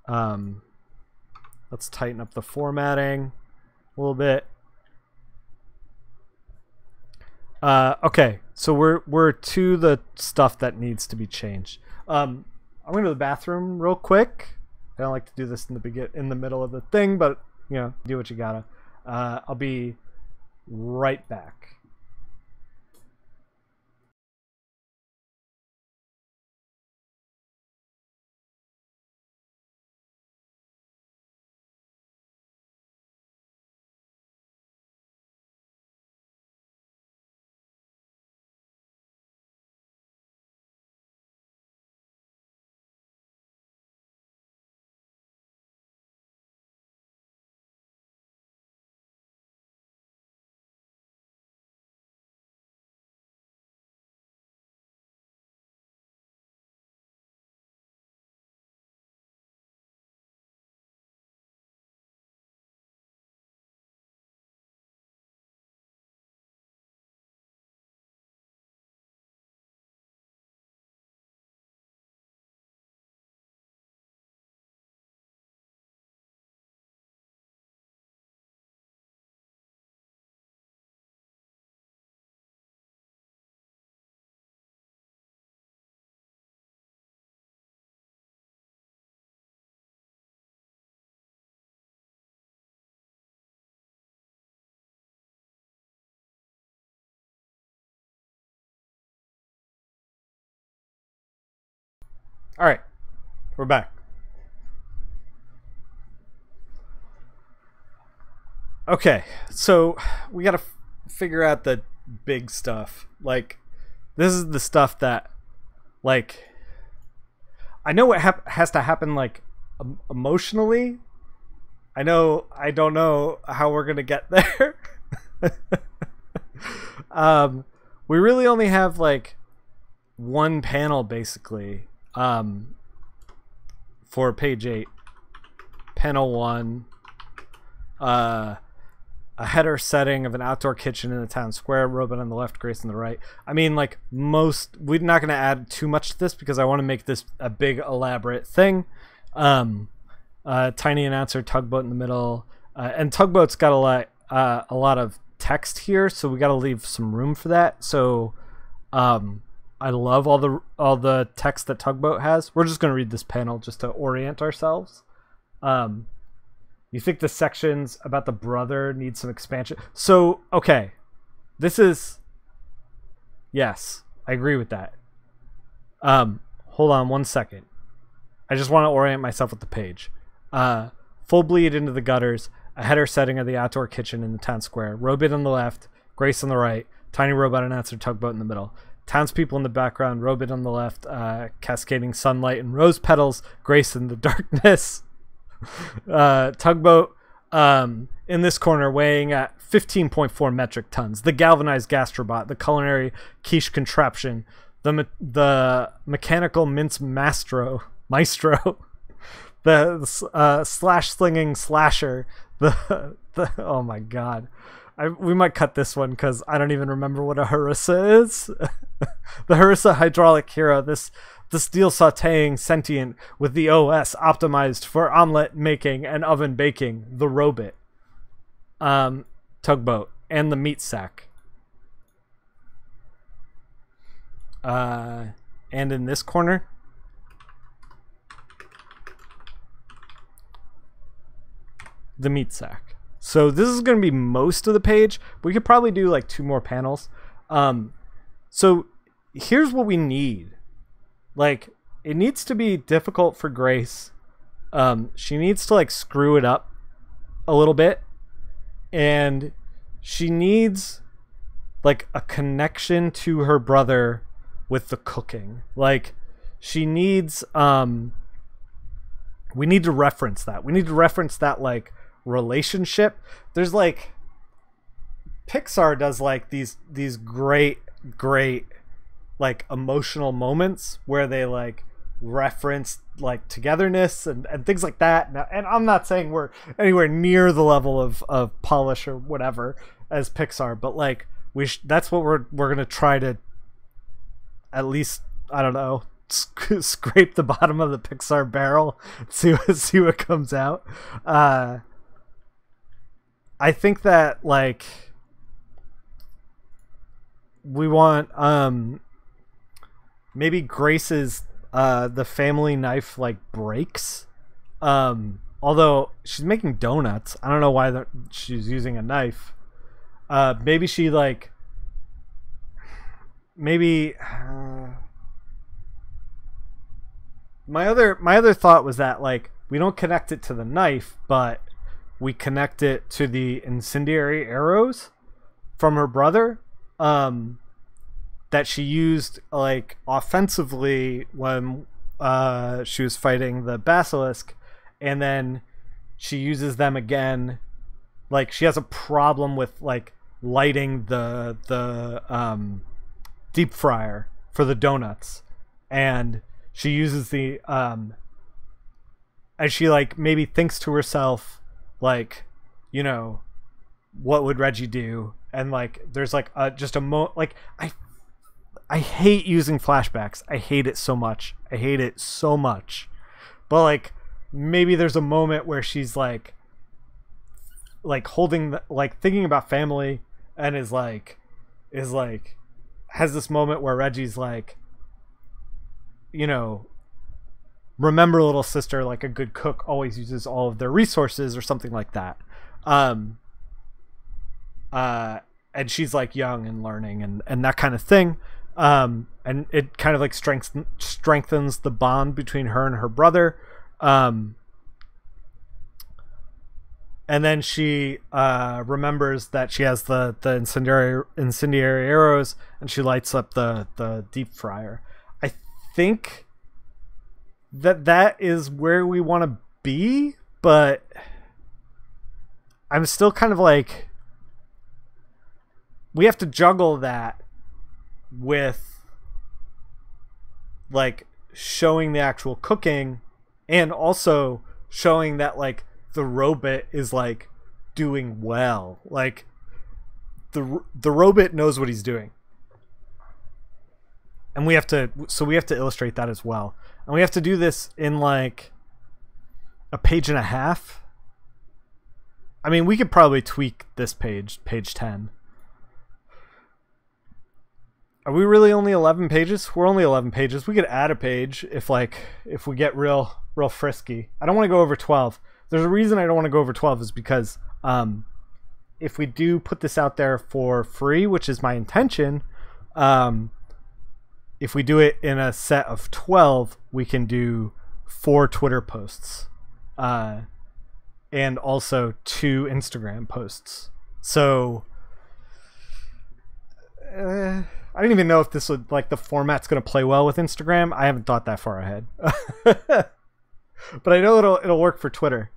Let's tighten up the formatting a little bit. Okay, so we're to the stuff that needs to be changed. I'm going to the bathroom real quick. I don't like to do this in the middle of the thing, but you know, do what you gotta. I'll be right back. All right, we're back. Okay, so we gotta figure out the big stuff. Like, this is the stuff that, like, I know what has to happen, like, emotionally. I don't know how we're gonna get there. We really only have like one panel basically. For page 8, panel 1, a header setting of an outdoor kitchen in the town square, Robot on the left, Grace on the right. I mean, like, we're not going to add too much to this because I want to make this a big elaborate thing. Tiny announcer, tugboat in the middle, and tugboat's got a lot of text here, so we got to leave some room for that. So I love all the text that Tugboat has. We're just going to read this panel just to orient ourselves. You think the sections about the brother need some expansion? So, okay. Yes, I agree with that. Hold on 1 second. I just want to orient myself with the page. Full bleed into the gutters. A header setting of the outdoor kitchen in the town square. Robot on the left, Grace on the right. Tiny robot announcer, Tugboat in the middle. Townspeople in the background, Robot on the left, cascading sunlight and rose petals, Grace in the darkness. Tugboat in this corner weighing at 15.4 metric tons. The galvanized gastrobot, the culinary quiche contraption, the mechanical mince maestro, the slash slinging slasher, the oh my god. We might cut this one because I don't even remember what a harissa is. The harissa hydraulic hero, this steel sautéing sentient with the OS optimized for omelet making and oven baking, the robot, tugboat, and the meat sack. And in this corner, the meat sack. So this is going to be most of the page. We could probably do like 2 more panels. So here's what we need. Like, it needs to be difficult for Grace. She needs to like screw it up a little bit. And she needs like a connection to her brother with the cooking. Like, she needs, we need to reference that. We need to reference that like relationship. There's like, Pixar does like these great like emotional moments where they like reference like togetherness and things like that. And I'm not saying we're anywhere near the level of polish or whatever as Pixar, but like that's what we're gonna try to at least, I don't know, scrape the bottom of the Pixar barrel, see what comes out. I think that like we want maybe Grace's the family knife like breaks. Although she's making donuts, I don't know why she's using a knife. Maybe she like my other thought was that like we don't connect it to the knife, but we connect it to the incendiary arrows from her brother that she used like offensively when she was fighting the basilisk, and then she uses them again. Like, she has a problem with like lighting the deep fryer for the donuts, and she uses the as she like maybe thinks to herself like, you know, what would Reggie do? And like there's like just a like I hate using flashbacks. I hate it so much. But like maybe there's a moment where she's like holding like thinking about family, and is like has this moment where Reggie's like, you know, remember, little sister, like a good cook always uses all of their resources, or something like that. And she's like young and learning and that kind of thing. And it kind of like strengthens the bond between her and her brother. And then she remembers that she has the incendiary arrows, and she lights up the deep fryer. I think that is where we want to be, but I'm still kind of like, we have to juggle that with like showing the actual cooking, and also showing that like the robot is like doing well. Like the robot knows what he's doing, and we have to illustrate that as well. And we have to do this in like a page and a half. I mean, we could probably tweak this page 10. Are we really only 11 pages? We're only 11 pages. We could add a page if we get real frisky. I don't want to go over 12. There's a reason I don't want to go over 12 is because if we do put this out there for free, which is my intention, if we do it in a set of 12, we can do 4 Twitter posts and also 2 Instagram posts. So I don't even know if this would, like, the format's going to play well with Instagram. I haven't thought that far ahead. But I know it'll work for Twitter.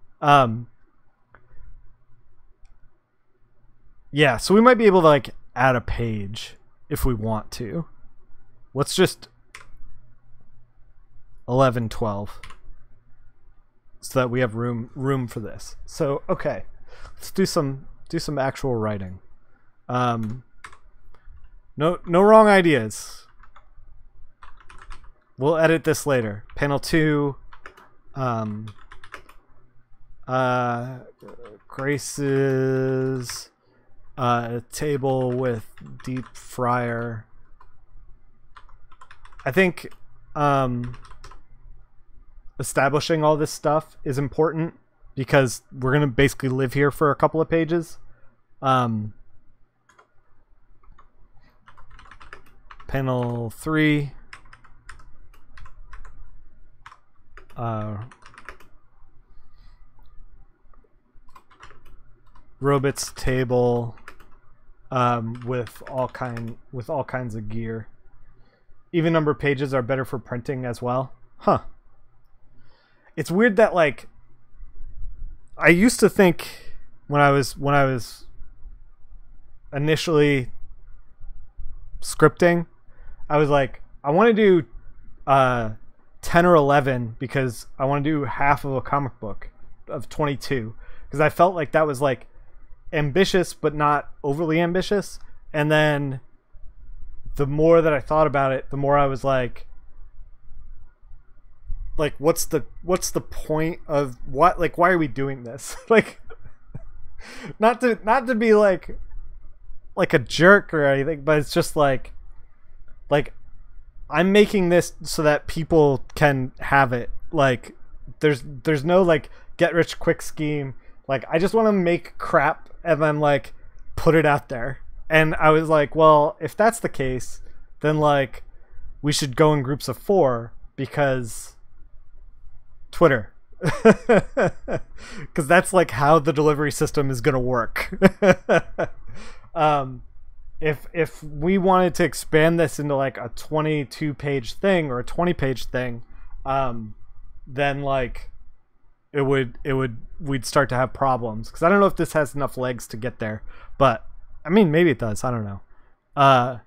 Yeah, so we might be able to like add a page if we want to. Let's just 11, 12. So that we have room for this. So okay, let's do some actual writing. No wrong ideas. We'll edit this later. Panel 2. Grace's table with deep fryer. I think establishing all this stuff is important because we're gonna basically live here for a couple of pages. Panel 3. Robot's table with all kinds of gear. Even number pages are better for printing as well. Huh. It's weird that like I used to think when I was initially scripting, I was like, I want to do 10 or 11 because I want to do half of a comic book of 22 because I felt like that was like ambitious but not overly ambitious. And then the more that I thought about it, the more I was like what's the point of what, like why are we doing this? Like not to be like a jerk or anything, but it's just like I'm making this so that people can have it. Like there's no like get rich quick scheme. Like I just want to make crap and then like put it out there. And I was like, well, if that's the case, then like we should go in groups of 4 because Twitter. Because that's like how the delivery system is gonna work. If we wanted to expand this into like a 22-page thing or a 20-page thing, then like we'd start to have problems because I don't know if this has enough legs to get there, but I mean maybe it does. I don't know. At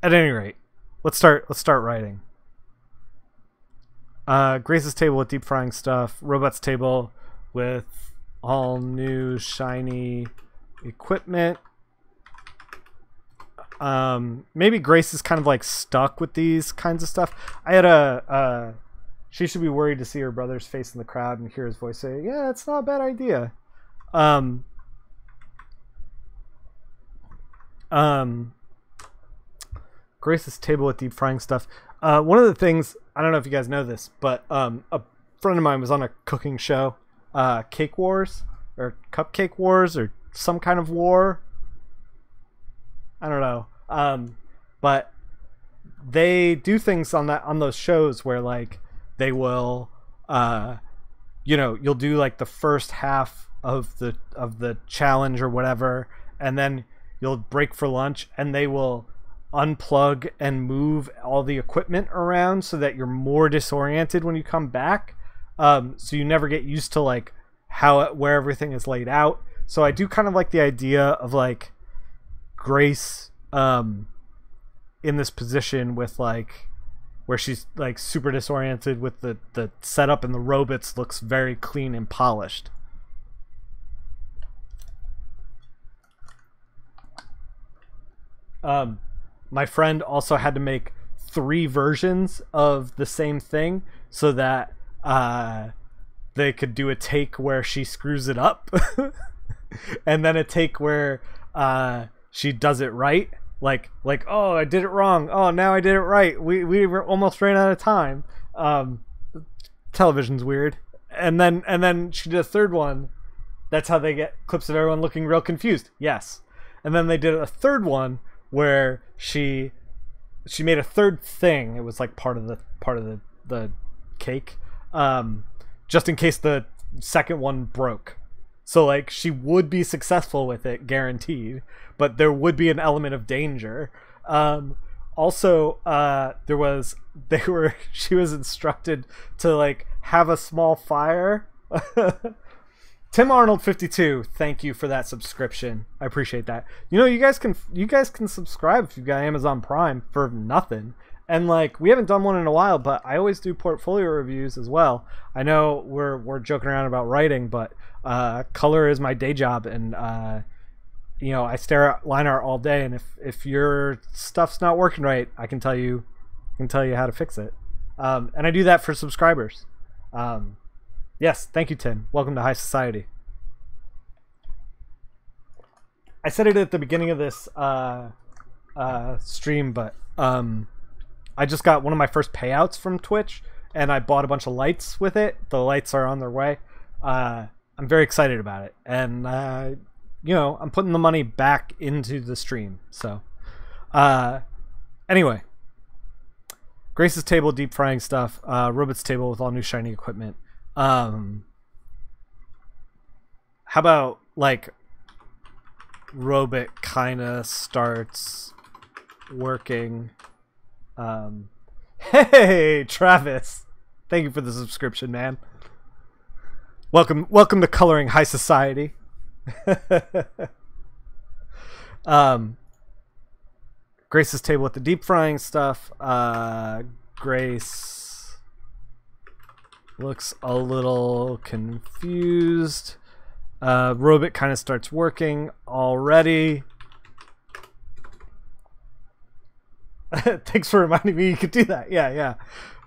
any rate, let's start writing. Grace's table with deep frying stuff. Robot's table with all new shiny equipment. Maybe Grace is kind of like stuck with these kinds of stuff. I had she should be worried to see her brother's face in the crowd and hear his voice say, yeah, it's not a bad idea. Grace's table with deep frying stuff. One of the things, I don't know if you guys know this, but a friend of mine was on a cooking show, Cake Wars or Cupcake Wars or some kind of war. I don't know. But they do things on those shows where like they will you'll do like the first half of the challenge or whatever, and then you'll break for lunch and they will unplug and move all the equipment around so that you're more disoriented when you come back, so you never get used to like where everything is laid out. So I do kind of like the idea of like Grace in this position with like where she's like super disoriented with the setup, and the robots looks very clean and polished. My friend also had to make 3 versions of the same thing so that they could do a take where she screws it up and then a take where she does it right, like oh, I did it wrong, oh, now I did it right, we were almost ran out of time. Television's weird. And then she did a 3rd one. That's how they get clips of everyone looking real confused. Yes. And then they did a 3rd one where she made a 3rd thing. It was like part of the cake, just in case the 2nd one broke. So like she would be successful with it, guaranteed, but there would be an element of danger. Also, she was instructed to like have a small fire Tim Arnold 52, thank you for that subscription. I appreciate that. You know, you guys can subscribe if you've got Amazon Prime for nothing. And like, we haven't done one in a while, but I always do portfolio reviews as well. I know we're joking around about writing, but color is my day job, and you know, I stare at line art all day, and if your stuff's not working right, I can tell you how to fix it. And I do that for subscribers. Yes, thank you, Tim. Welcome to High Society. I said it at the beginning of this stream, but I just got one of my first payouts from Twitch, and I bought a bunch of lights with it. The lights are on their way. I'm very excited about it, and you know, I'm putting the money back into the stream. So, anyway, Grace's table, deep frying stuff. Robot's table with all new shiny equipment. How about like Robot kind of starts working? Hey, Travis, thank you for the subscription, man. Welcome to Coloring High Society. Grace's table with the deep frying stuff. Grace looks a little confused. Robot kind of starts working already. Thanks for reminding me you could do that. Yeah.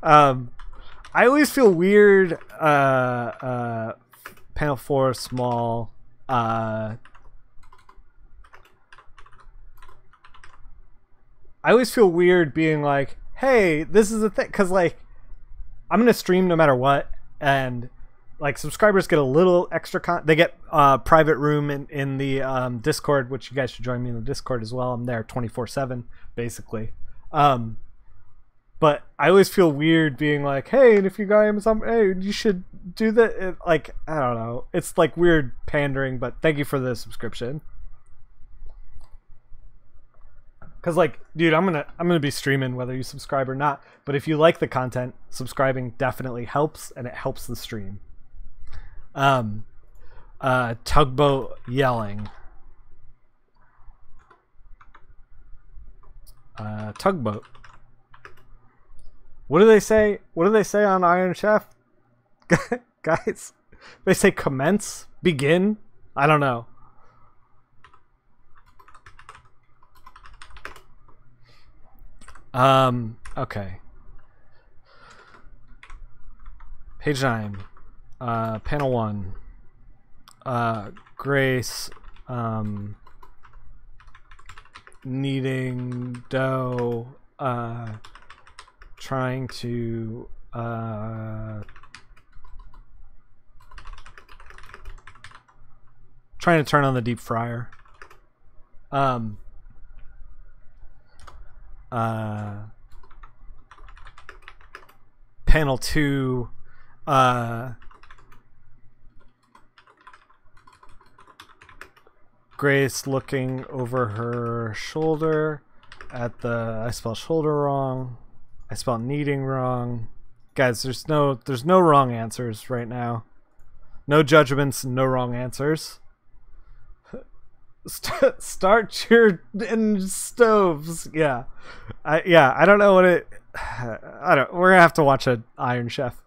I always feel weird. Panel 4, small. I always feel weird being like, hey, this is a thing, because like, I'm gonna stream no matter what, and like, subscribers get a little extra they get private room in the Discord, which you guys should join me in the Discord as well. I'm there 24/7 basically. But I always feel weird being like, hey, and if you got Amazon, hey, you should do that. Like, I don't know, it's like weird pandering, but thank you for the subscription. Because like, dude, I'm gonna be streaming whether you subscribe or not. But if you like the content, subscribing definitely helps, and it helps the stream. Tugboat yelling. Tugboat. What do they say? What do they say on Iron Chef? Guys, they say commence, begin. I don't know. Okay. Page 9. Panel 1. Grace, kneading dough, trying to, turn on the deep fryer. Panel 2, Grace looking over her shoulder at the, I spelled shoulder wrong. I spelled kneading wrong. Guys, there's no wrong answers right now. No judgments, no wrong answers. Start your stoves. Yeah. I don't know what it, we're gonna have to watch an Iron Chef.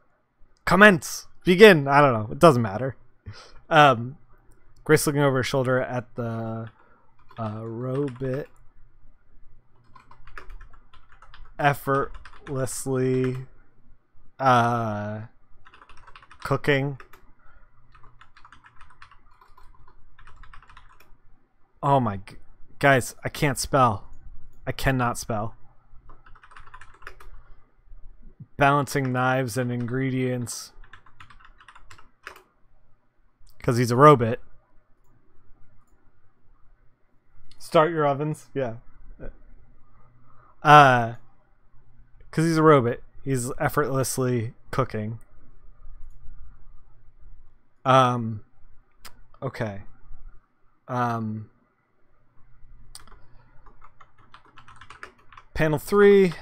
Commence. Begin. I don't know. It doesn't matter. Grace looking over her shoulder at the robot, effortlessly cooking. Oh my, guys, I can't spell. I cannot spell. Balancing knives and ingredients. Because he's a robot. Start your ovens. Yeah. Because he's a robot. He's effortlessly cooking. Okay. Panel 3.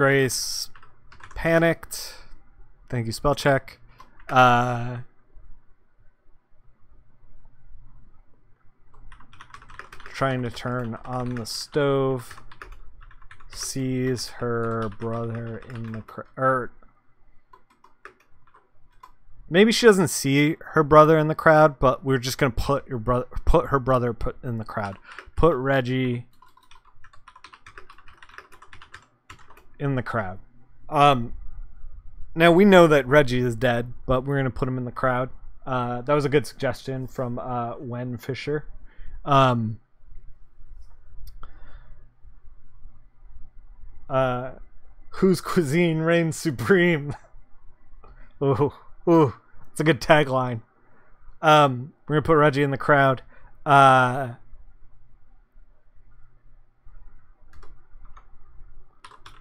Grace panicked. Thank you, spell check. Trying to turn on the stove. Sees her brother in the crowd. Maybe she doesn't see her brother in the crowd, but we're just gonna put her brother in the crowd. Put Reggie in the crowd. Now we know that Reggie is dead, but we're gonna put him in the crowd. That was a good suggestion from Wen Fisher. Whose cuisine reigns supreme? Ooh, it's a good tagline. We're gonna put Reggie in the crowd.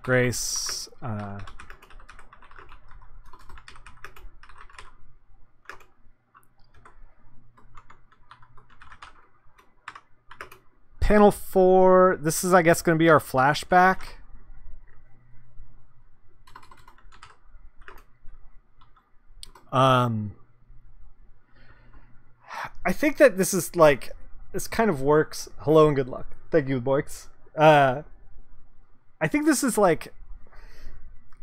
Grace. Panel 4. This is, I guess, going to be our flashback. I think that this is like, this kind of works. Hello and good luck. Thank you, Boix. I think this is like,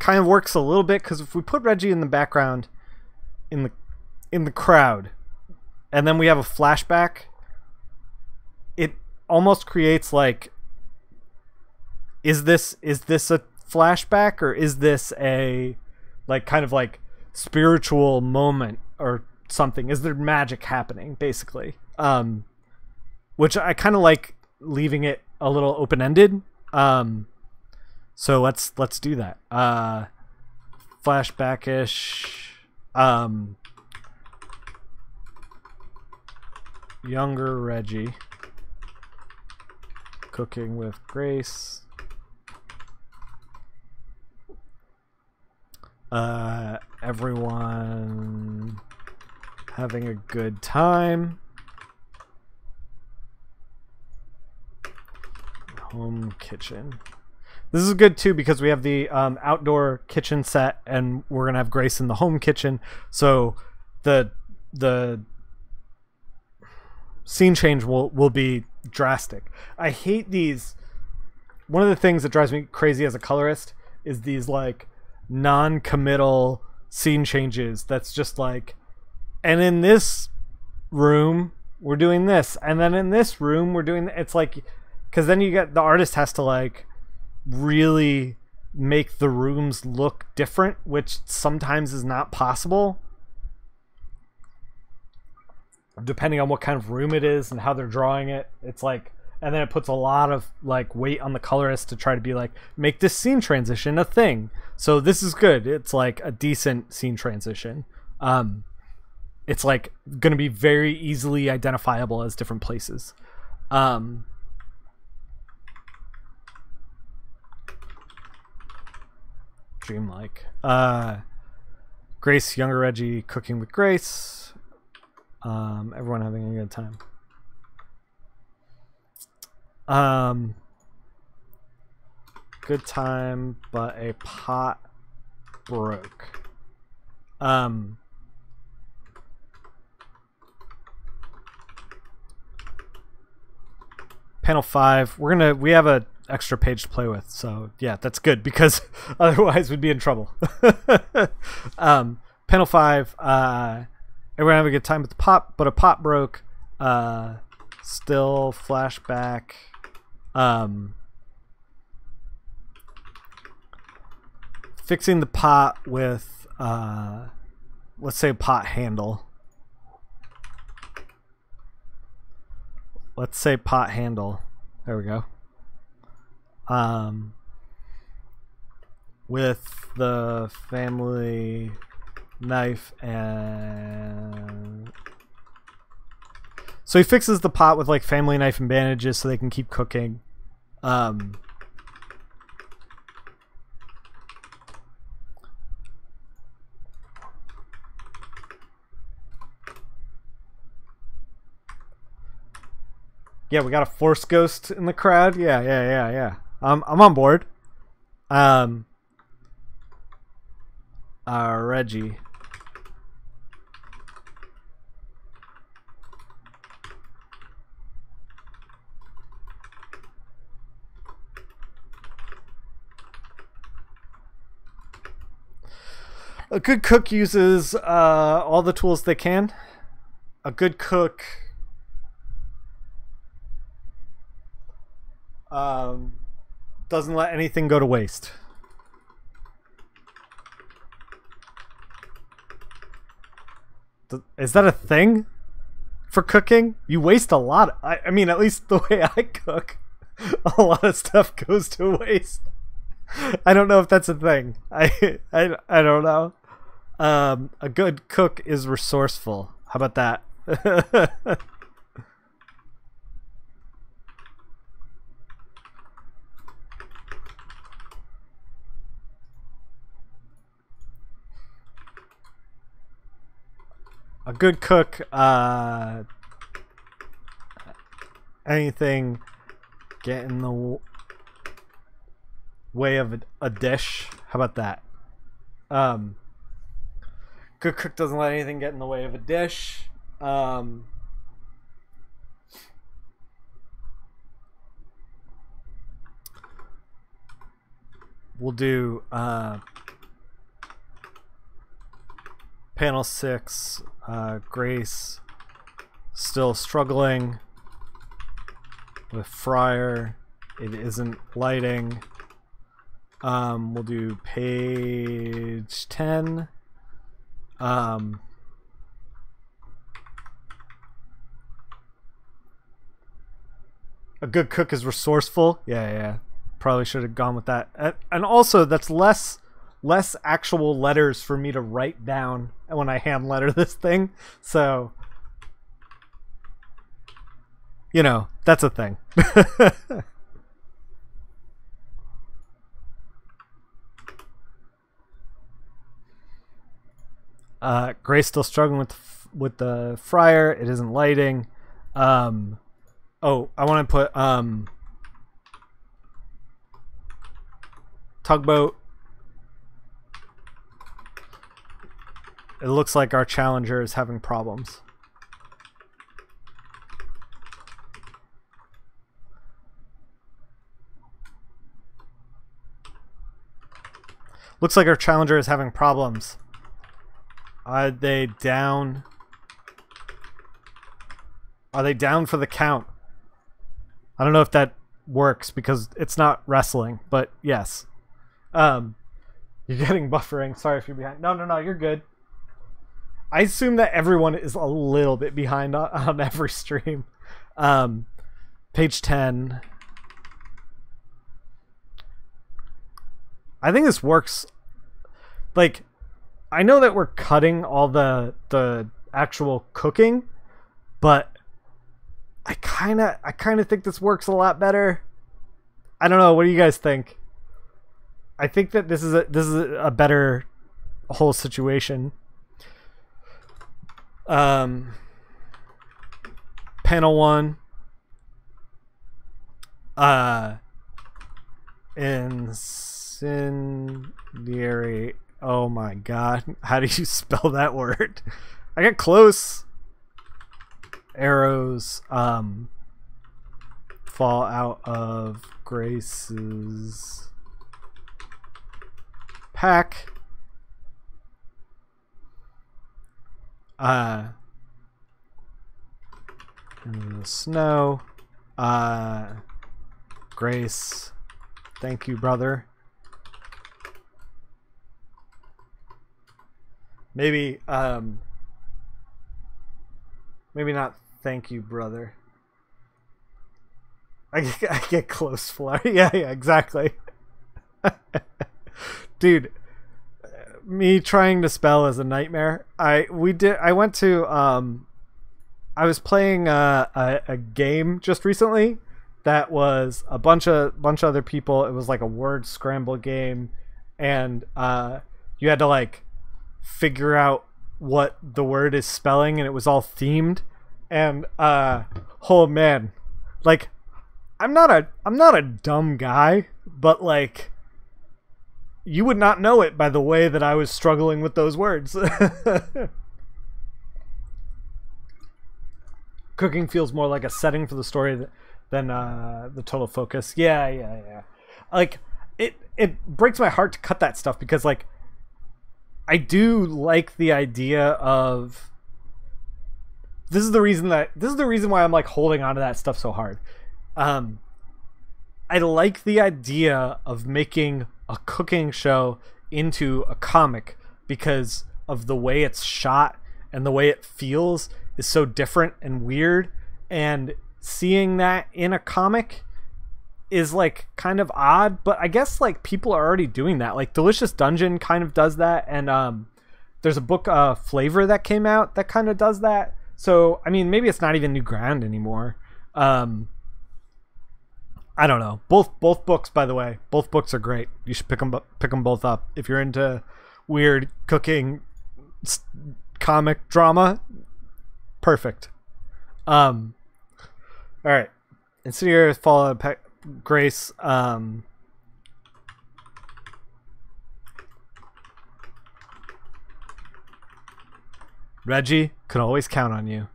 kind of works a little bit, because if we put Reggie in the background in the crowd, and then we have a flashback, it almost creates like, is this a flashback, or is this a like kind of like spiritual moment or something? Is there magic happening, basically? Which I kind of like leaving it a little open-ended. So let's do that. Flashback-ish. Younger Reggie cooking with Grace. Everyone having a good time. Home kitchen. This is good too, because we have the outdoor kitchen set, and we're gonna have Grace in the home kitchen, so the scene change will be drastic. I hate these. One of the things that drives me crazy as a colorist is these like non-committal scene changes that's just like, and in this room we're doing this, and then in this room we're doing, it's like, because then you get, the artist has to like really make the rooms look different, which sometimes is not possible depending on what kind of room it is and how they're drawing it. It's like, and then it puts a lot of like weight on the colorist to try to be like, make this scene transition a thing. So this is good. It's like a decent scene transition. It's like going to be very easily identifiable as different places. Dreamlike. Grace, younger Reggie cooking with Grace. Everyone having a good time. Good time, but a pot broke. Panel 5. We have a extra page to play with, so yeah, that's good, because otherwise we'd be in trouble. Panel 5. Everyone having a good time with the pot, but a pot broke. Still flashback. Fixing the pot with let's say a pot handle. Let's say pot handle. There we go. With the family knife, and so he fixes the pot with like family knife and bandages so they can keep cooking. Yeah, we got a Force Ghost in the crowd. Yeah. I'm on board. Reggie. A good cook uses all the tools they can. A good cook doesn't let anything go to waste. Is that a thing for cooking? You waste a lot. I mean, at least the way I cook, a lot of stuff goes to waste. I don't know if that's a thing. I don't know. A good cook is resourceful. How about that? A good cook, anything get in the way of a dish. How about that? Good cook doesn't let anything get in the way of a dish. We'll do panel 6. Grace still struggling with Friar. It isn't lighting. We'll do page 10. A good cook is resourceful. Yeah. Probably should have gone with that. And also, that's less actual letters for me to write down when I hand letter this thing. So, you know, that's a thing. Grace still struggling with the Friar. It isn't lighting. Oh, I want to put tugboat. It looks like our challenger is having problems. Looks like our challenger is having problems. Are they down? Are they down for the count? I don't know if that works because it's not wrestling, but yes. You're getting buffering. Sorry if you're behind. No, you're good. I assume that everyone is a little bit behind on every stream. Page 10. I think this works. Like, I know that we're cutting all the actual cooking, but I kind of think this works a lot better. I don't know. What do you guys think? I think that this is a better whole situation. Panel 1. Incendiary. Oh my god. How do you spell that word? I got close. Arrows fall out of Grace's pack. In the snow. Grace. Thank you, brother. Maybe not thank you, brother. I get close, Flare. Yeah, exactly. Dude, me trying to spell is a nightmare. I was playing a game just recently that was a bunch of other people. It was like a word scramble game, and you had to like figure out what the word is spelling, and it was all themed. And oh man, like I'm not a dumb guy, but like, you would not know it by the way that I was struggling with those words. Cooking feels more like a setting for the story than the total focus. Yeah. Like it breaks my heart to cut that stuff because like I do like the idea of this is the reason why I'm like holding on to that stuff so hard. I like the idea of making a cooking show into a comic because of the way it's shot and the way it feels is so different and weird, and seeing that in a comic is like kind of odd, but I guess like people are already doing that. Like Delicious Dungeon kind of does that, and there's a book Flavor that came out that kind of does that. So I mean, maybe it's not even new ground anymore. I don't know. Both books, by the way, both books are great. You should pick them both up if you're into weird cooking comic drama. Perfect. All right. Insidious Fallout Grace. Reggie, could always count on you.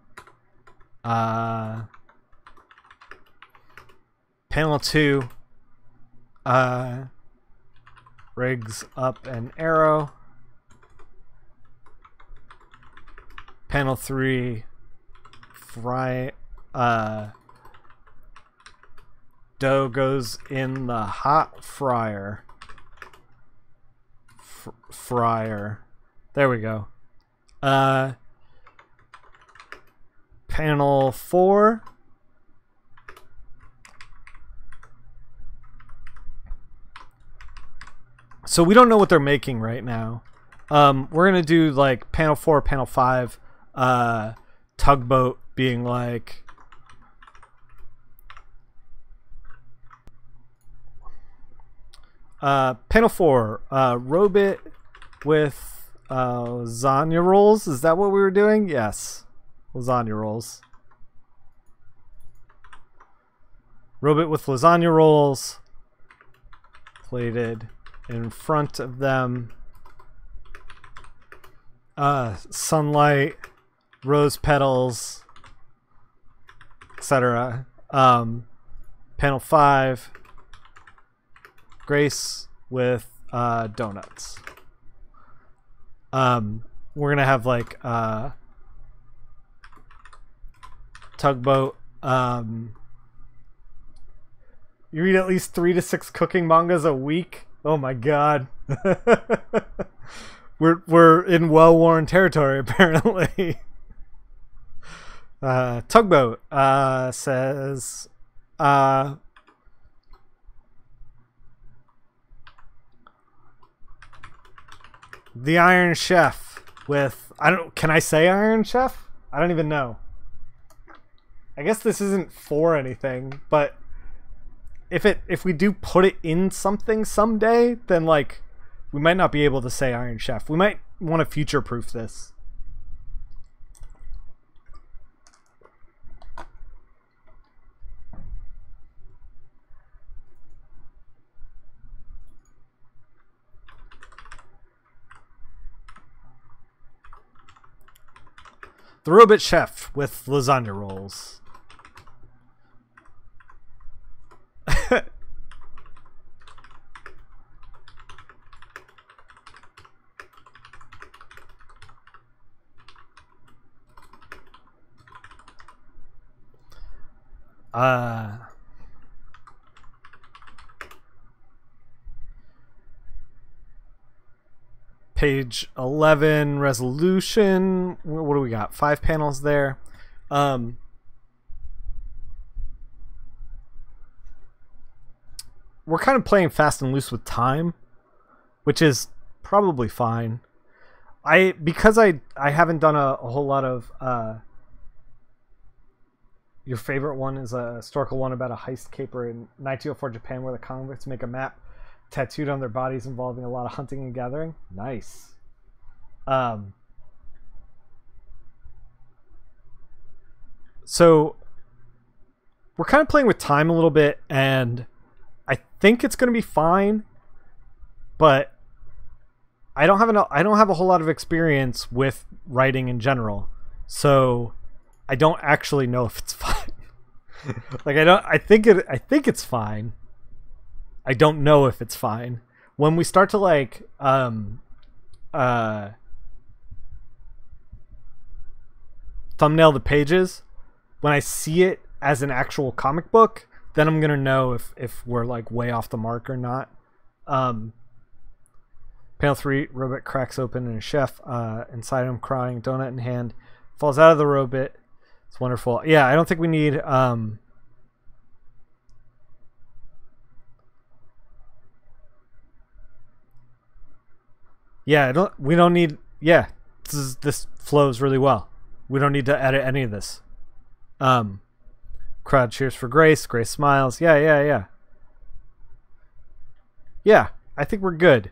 Panel 2. Rigs up an arrow. Panel 3. Fry. Dough goes in the hot fryer. Fryer. There we go. Panel 4. So we don't know what they're making right now. We're gonna do like panel 4, panel 5, tugboat being like panel 4, robot with lasagna rolls. Is that what we were doing? Yes, lasagna rolls. Robot with lasagna rolls plated in front of them. Sunlight, rose petals, etc. Panel 5, Grace with donuts. We're gonna have like tugboat. You read at least 3 to 6 cooking mangas a week. Oh my god. we're in well-worn territory apparently. Tugboat says The Iron Chef with can I say Iron Chef? I don't even know. I guess this isn't for anything, but if we do put it in something someday, then like we might not be able to say Iron Chef. We might want to future-proof this. The Robot Chef with lasagna rolls. Page 11 resolution. What do we got? 5 panels there. We're kind of playing fast and loose with time, which is probably fine. Because I haven't done a whole lot of your favorite one is a historical one about a heist caper in 1904 Japan where the convicts make a map tattooed on their bodies involving a lot of hunting and gathering. Nice. So we're kind of playing with time a little bit, and I think it's going to be fine, but I don't have a whole lot of experience with writing in general, so I don't actually know if it's fine. Like I think it's fine. I don't know if it's fine. When we start to like thumbnail the pages, when I see it as an actual comic book, then I'm gonna know if we're like way off the mark or not. Panel 3, robot cracks open and a chef inside him crying, donut in hand, falls out of the robot. It's wonderful. Yeah, I don't think we need yeah, we don't need yeah, this flows really well. We don't need to edit any of this. Crowd cheers for Grace. Grace smiles. Yeah, I think we're good.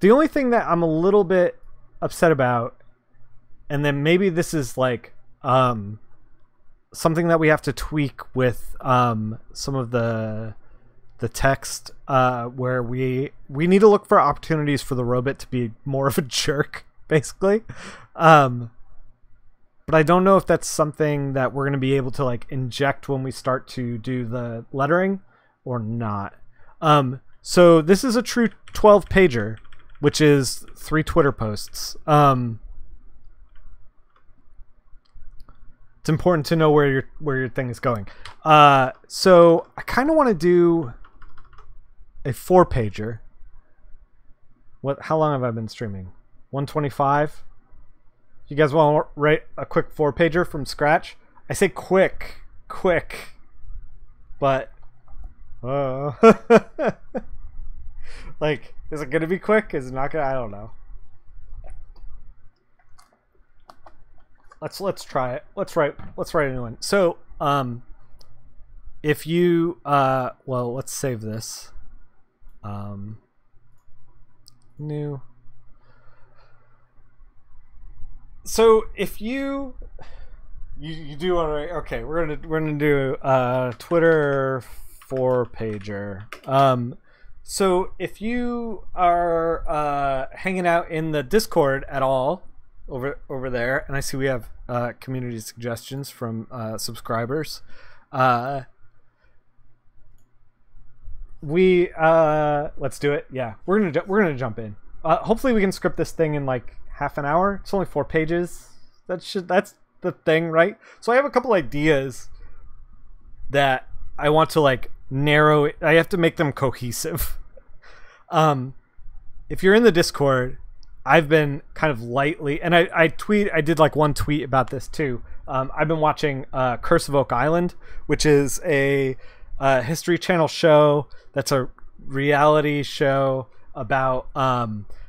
The only thing that I'm a little bit upset about, and then maybe this is like something that we have to tweak with some of the text, where we need to look for opportunities for the robot to be more of a jerk, basically. But I don't know if that's something that we're going to be able to like inject when we start to do the lettering or not. So this is a true 12 pager, which is 3 Twitter posts. It's important to know where your thing is going. So I kind of want to do a 4-pager. How long have I been streaming? 125. You guys want to write a quick 4-pager from scratch? I say quick, but like, is it gonna be quick? Is it not gonna? I don't know. Let's try it. Let's write a new one. So if you well, let's save this. New. So if you do want to write, okay, we're gonna do Twitter 4-pager. So if you are hanging out in the Discord at all over there, and I see we have community suggestions from subscribers. Let's do it. Yeah, we're gonna jump in. Hopefully we can script this thing in like half an hour. It's only 4 pages. That's the thing, right? So I have a couple ideas that I want to like narrow it. I have to make them cohesive. If you're in the Discord, I've been kind of lightly, and I did like one tweet about this too. I've been watching Curse of Oak Island, which is a History Channel show that's a reality show about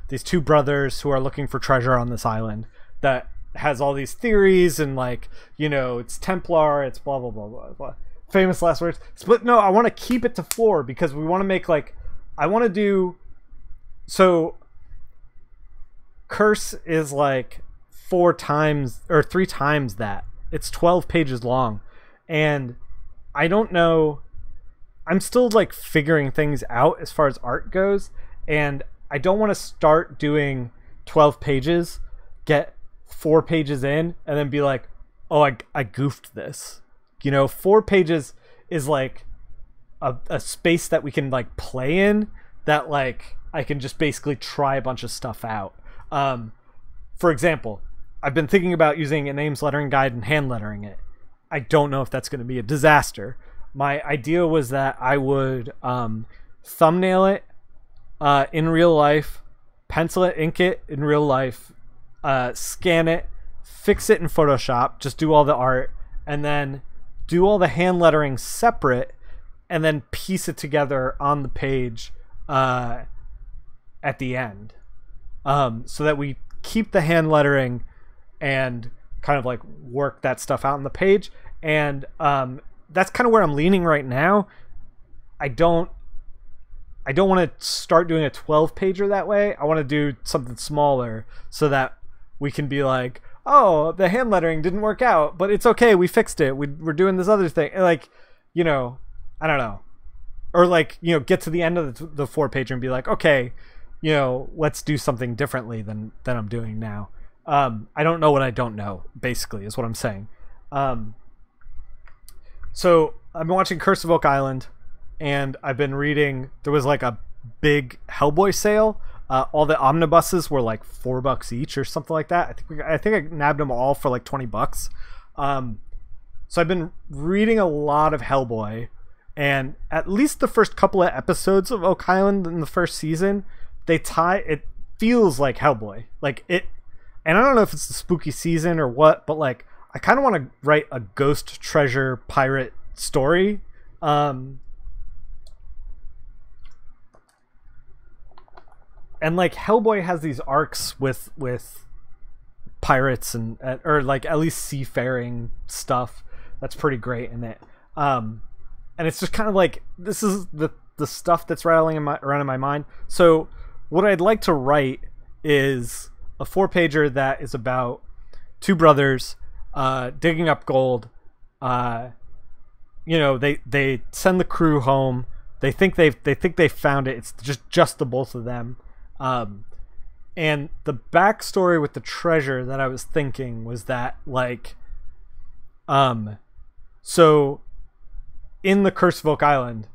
these 2 brothers who are looking for treasure on this island that has all these theories, and like, you know, it's Templar, it's blah blah blah blah blah. Famous last words. But no, I want to keep it to 4 because we want to make like, I want to do, so Curse is like 4 times or 3 times that. It's 12 pages long, and I don't know, I'm still like figuring things out as far as art goes, and I don't want to start doing 12 pages, get 4 pages in, and then be like, oh, I goofed this. You know, 4 pages is like a space that we can like play in, that like I can just basically try a bunch of stuff out. For example, I've been thinking about using an Ames lettering guide and hand lettering it. I don't know if that's going to be a disaster. My idea was that I would thumbnail it in real life, pencil it, ink it in real life, scan it, fix it in Photoshop, just do all the art, and then do all the hand lettering separate, and then piece it together on the page at the end, so that we keep the hand lettering and kind of like work that stuff out on the page. And that's kind of where I'm leaning right now. I don't want to start doing a 12 pager that way. I want to do something smaller so that we can be like, oh, the hand lettering didn't work out, but it's okay, we fixed it, we're doing this other thing. Like, you know, I don't know. Or like, you know, get to the end of the 4 pager and be like, okay, let's do something differently than I'm doing now. I don't know what I don't know, basically, is what I'm saying. So I've been watching Curse of Oak Island, and I've been reading. There was like a big Hellboy sale. All the omnibuses were like $4 each or something like that. I think I nabbed them all for like $20. So I've been reading a lot of Hellboy, and at least the first couple of episodes of Oak Island in the first season, it feels like Hellboy. Like it, and I don't know if it's the spooky season or what, but like I kind of want to write a ghost treasure pirate story. And like Hellboy has these arcs with pirates or like at least seafaring stuff that's pretty great in it. And it's just kind of like, this is the stuff that's rattling around in my mind. So what I'd like to write is a 4-pager that is about two brothers digging up gold. They send the crew home. They think they found it. It's just the both of them. And the backstory with the treasure that I was thinking was that like, so in the Curse of Oak Island,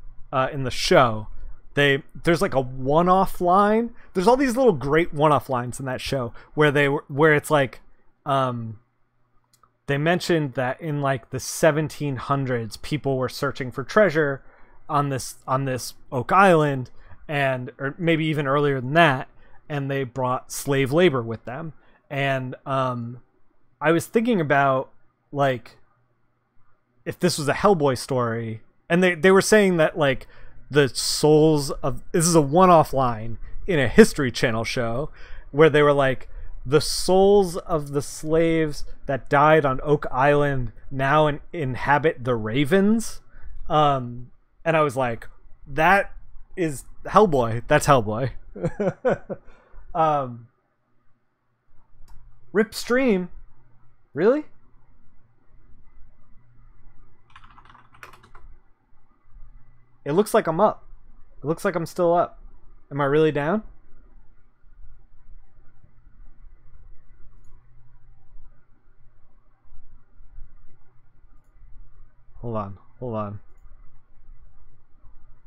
in the show, there's like a one-off line. There's all these little great one-off lines in that show where it's like, they mentioned that in like the 1700s, people were searching for treasure on this Oak Island, or maybe even earlier than that, and they brought slave labor with them. And I was thinking about like if this was a Hellboy story, and they were saying that like the souls of, this is a one-off line in a History Channel show where they were like, the souls of the slaves that died on Oak Island now inhabit the Ravens. And I was like, that is Hellboy. That's Hellboy. Rip Stream. Really? It looks like I'm up. It looks like I'm still up. Am I really down? Hold on.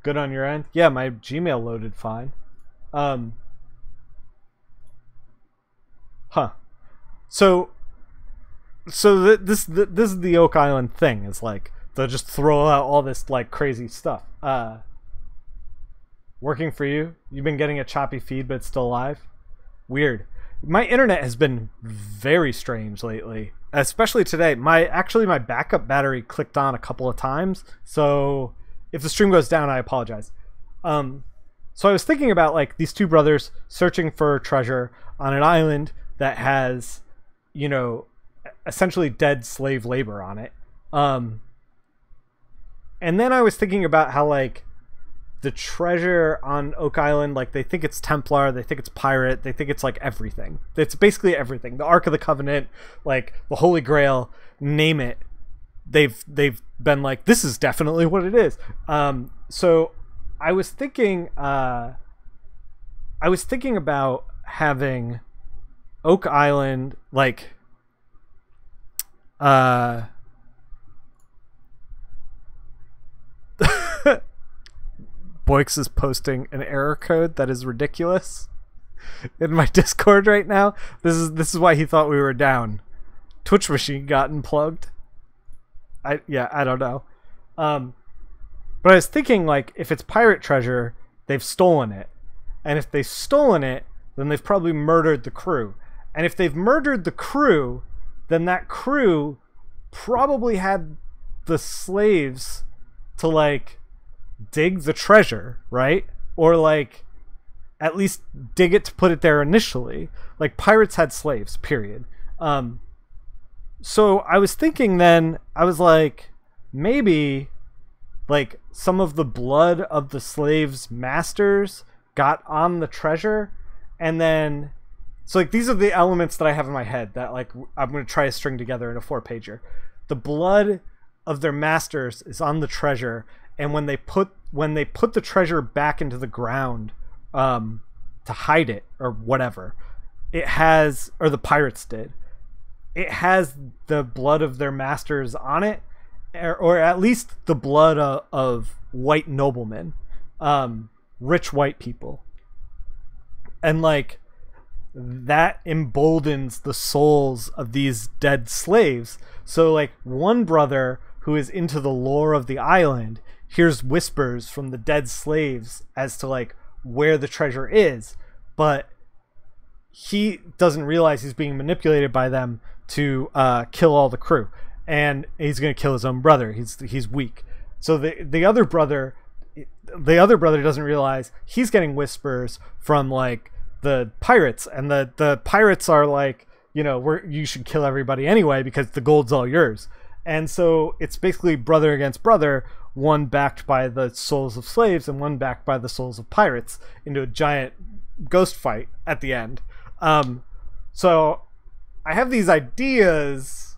Good on your end? Yeah, my Gmail loaded fine. So this is the Oak Island thing. It's like they'll just throw out all this like crazy stuff. Working for you? You've been getting a choppy feed, but it's still live? Weird. My internet has been very strange lately, especially today. My backup battery clicked on a couple of times, so if the stream goes down, I apologize. So I was thinking about like these two brothers searching for treasure on an island that has, essentially dead slave labor on it. And then I was thinking about how like the treasure on Oak Island, like they think it's Templar, they think it's pirate, they think it's like everything. It's basically everything. The Ark of the Covenant, like the Holy Grail, name it. They've been like, this is definitely what it is. So I was thinking about having Oak Island like Boix is posting an error code that is ridiculous in my Discord right now. This is why he thought we were down. Twitch machine got unplugged. I don't know. But I was thinking like if it's pirate treasure, they've stolen it. And if they've stolen it, then they've probably murdered the crew. And if they've murdered the crew, then that crew probably had the slaves to like dig the treasure, right? Or like at least dig it to put it there initially. Like pirates had slaves, period. So I was thinking then, I was like, maybe like some of the blood of the slaves' masters got on the treasure, and then so like these are the elements that I have in my head that like I'm going to try to string together in a 4-pager. The blood of their masters is on the treasure, and when they put the treasure back into the ground, to hide it or whatever. It has, or the pirates did. It has the blood of their masters on it, or at least the blood of white noblemen, rich white people. And like that emboldens the souls of these dead slaves. So like one brother who is into the lore of the island hears whispers from the dead slaves as to like where the treasure is, but he doesn't realize he's being manipulated by them to kill all the crew, and he's going to kill his own brother. He's weak. So the other brother doesn't realize he's getting whispers from like the pirates, and the pirates are like, you know, you should kill everybody anyway because the gold's all yours. And so it's basically brother against brother, one backed by the souls of slaves and one backed by the souls of pirates, into a giant ghost fight at the end. So I have these ideas.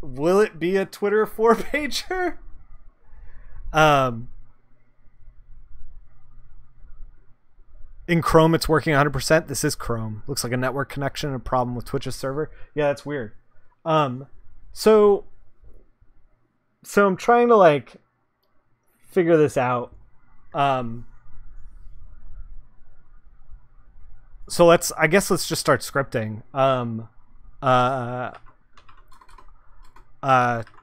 Will it be a Twitter 4-pager? In Chrome, it's working 100%. This is Chrome. Looks like a network connection, a problem with Twitch's server. Yeah, that's weird. So I'm trying to like figure this out. So I guess let's just start scripting.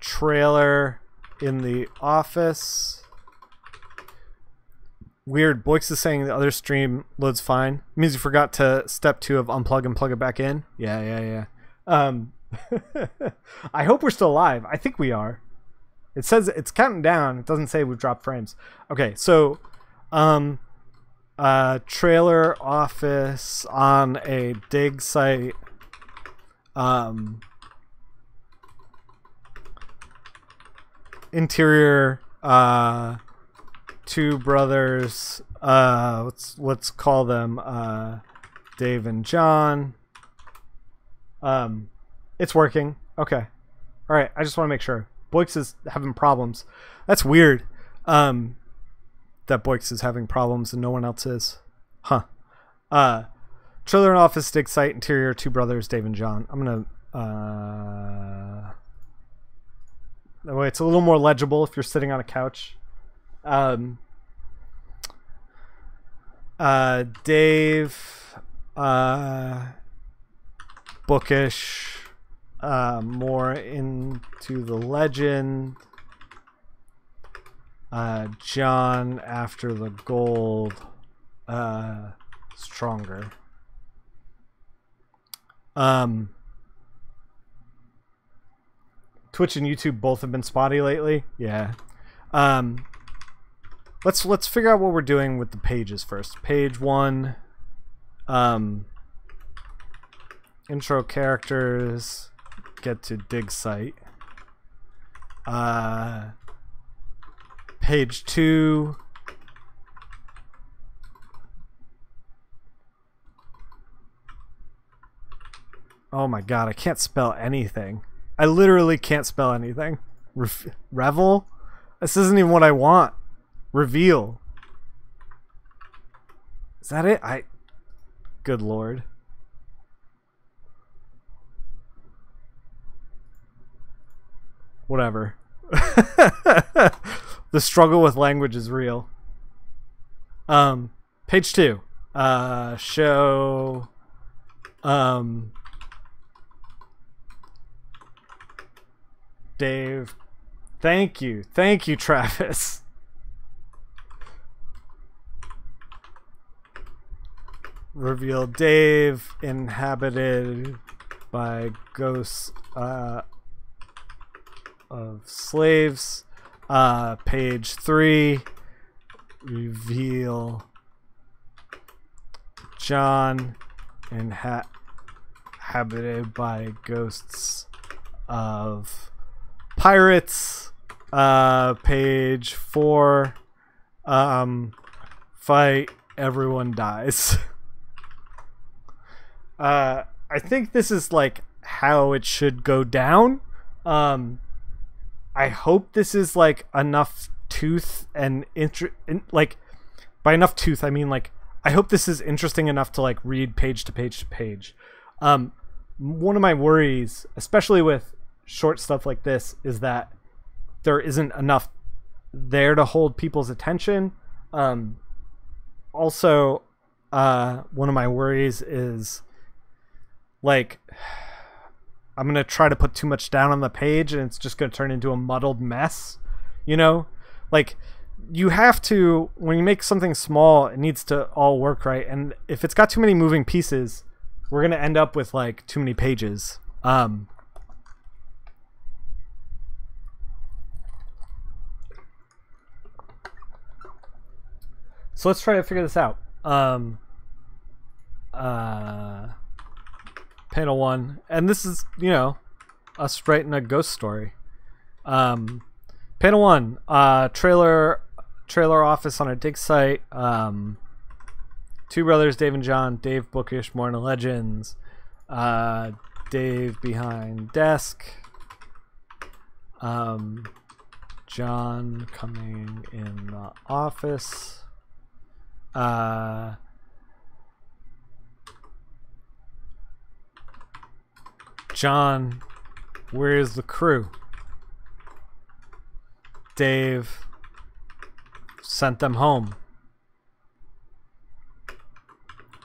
Trailer in the office. Weird. Boix is saying the other stream loads fine. It means you forgot to step 2 of unplug and plug it back in. Yeah. I hope we're still live. I think we are. It says it's counting down. It doesn't say we've dropped frames. Okay, so trailer office on a dig site. Interior, 2 brothers, let's call them Dave and John. It's working. Okay. All right, I just want to make sure. Boix is having problems. That's weird. That Boix is having problems and no one else is. Huh. Trailer and office, dig site, interior, 2 brothers, Dave and John. I'm gonna that way it's a little more legible if you're sitting on a couch. Dave, bookish, more into the legend. John after the gold, stronger. Twitch and YouTube both have been spotty lately. Yeah. Let's figure out what we're doing with the pages first. Page 1, intro characters, get to dig site. Page 2, oh my god, I can't spell anything. I literally can't spell anything. Revel? This isn't even what I want. Reveal. Is that it? Good lord. Whatever. The struggle with language is real. Page 2. Show. Dave. Thank you, Travis. Reveal Dave inhabited by ghosts of slaves. Page 3. Reveal John inhabited by ghosts of pirates. Page 4. Fight, everyone dies. I think this is like how it should go down. I hope this is like enough tooth and like by enough tooth I mean like I hope this is interesting enough to like read page to page to page. One of my worries, especially with short stuff like this, is that there isn't enough there to hold people's attention. Also, one of my worries is like I'm gonna try to put too much down on the page and it's just gonna turn into a muddled mess, you know? Like, you have to, when you make something small, it needs to all work right, and if it's got too many moving pieces, we're gonna end up with like too many pages. So let's try to figure this out. Panel 1, and this is, you know, us writing a ghost story. Panel 1, trailer office on our dig site. Two brothers, Dave and John. Dave bookish, more into legends. Dave behind desk. John coming in the office. John, where's the crew? Dave sent them home.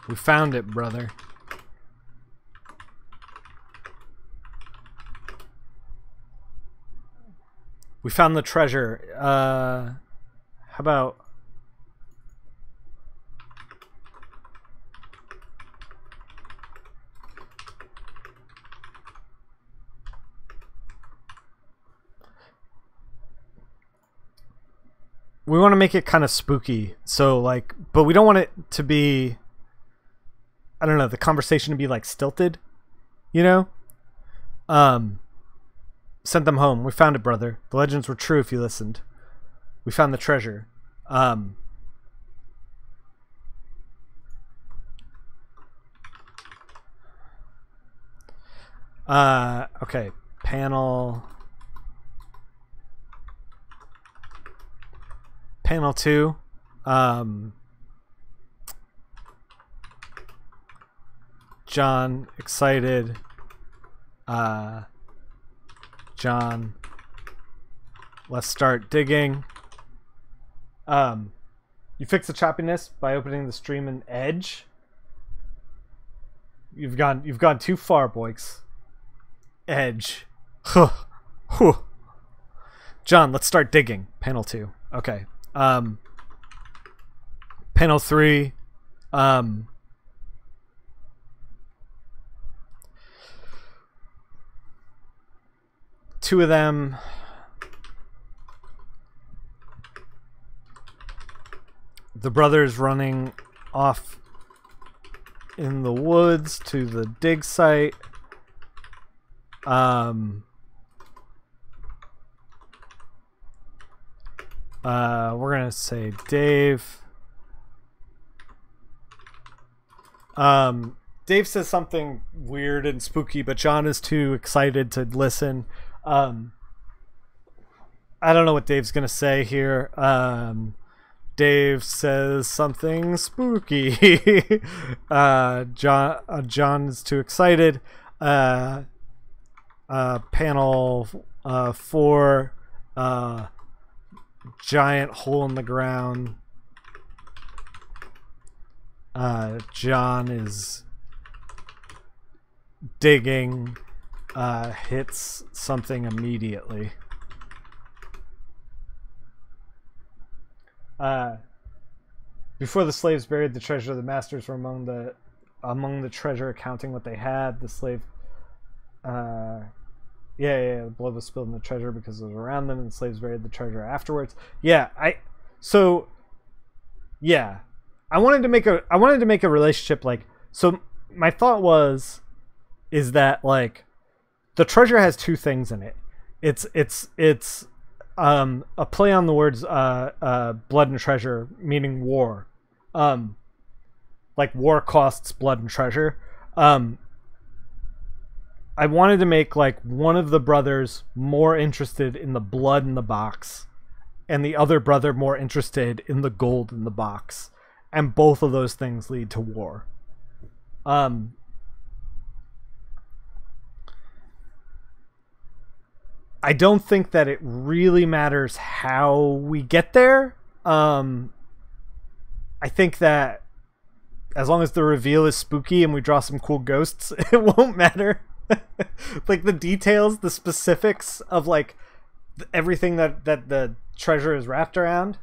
We found it, brother. We found the treasure. How about... we want to make it kind of spooky, so like, but we don't want it to be, I don't know, the conversation to be like stilted, you know? Sent them home. We found it, brother. The legends were true if you listened. We found the treasure. Okay, panel 2. John excited. John, let's start digging. You fix the choppiness by opening the stream in Edge. You've gone too far, boys. Edge. John, let's start digging. Panel 2. Okay. Panel 3. Two of them. The brothers running off in the woods to the dig site. We're gonna say Dave. Dave says something weird and spooky, but John is too excited to listen. I don't know what Dave's gonna say here. Dave says something spooky. John is too excited. Panel 4. Giant hole in the ground. John is digging. Hits something immediately. Before the slaves buried the treasure, the masters were among the treasure, counting what they had. The slave, the blood was spilled in the treasure because it was around them, and the slaves buried the treasure afterwards. I wanted to make a relationship like, so my thought is that like the treasure has two things in it. It's a play on the words blood and treasure, meaning war. Like war costs blood and treasure. I wanted to make like one of the brothers more interested in the blood in the box and the other brother more interested in the gold in the box. and both of those things lead to war. I don't think that it really matters how we get there. I think that as long as the reveal is spooky and we draw some cool ghosts, it won't matter. Like the details, the specifics of like everything that the treasure is wrapped around.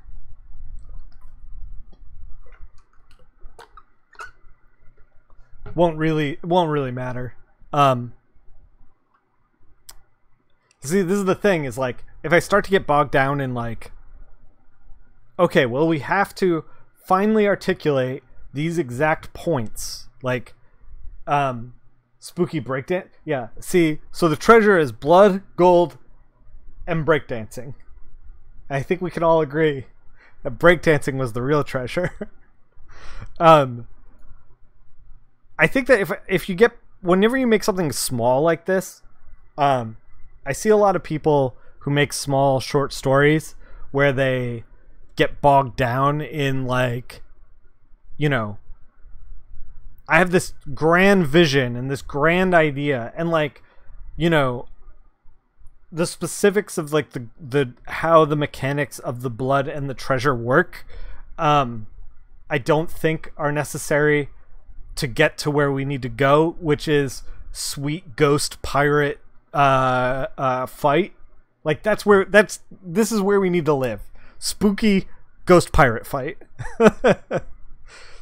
Won't really matter. See, this is the thing, is like, if I start to get bogged down in like, okay, well, we have to finally articulate these exact points, like, spooky breakdance. Yeah, see, so the treasure is blood, gold, and breakdancing. I think we can all agree that breakdancing was the real treasure. I think that if you get, whenever you make something small like this, I see a lot of people who make small short stories where they get bogged down in like, you know, I have this grand vision and this grand idea, and like, you know, the specifics of like the how the mechanics of the blood and the treasure work, I don't think are necessary to get to where we need to go, which is sweet ghost pirate fight. Like this is where we need to live. Spooky ghost pirate fight.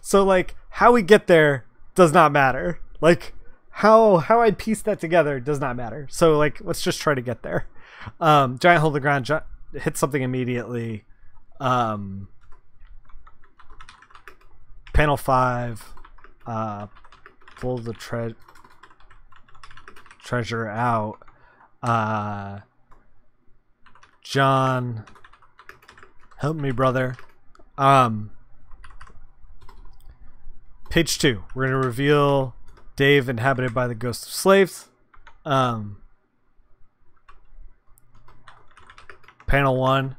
So like how we get there does not matter. Like how I piece that together does not matter. So like let's just try to get there. Giant hold the ground, hit something immediately. Panel 5, pull the treasure out. John, help me, brother. Page 2, we're gonna reveal Dave inhabited by the ghost of slaves. Panel 1,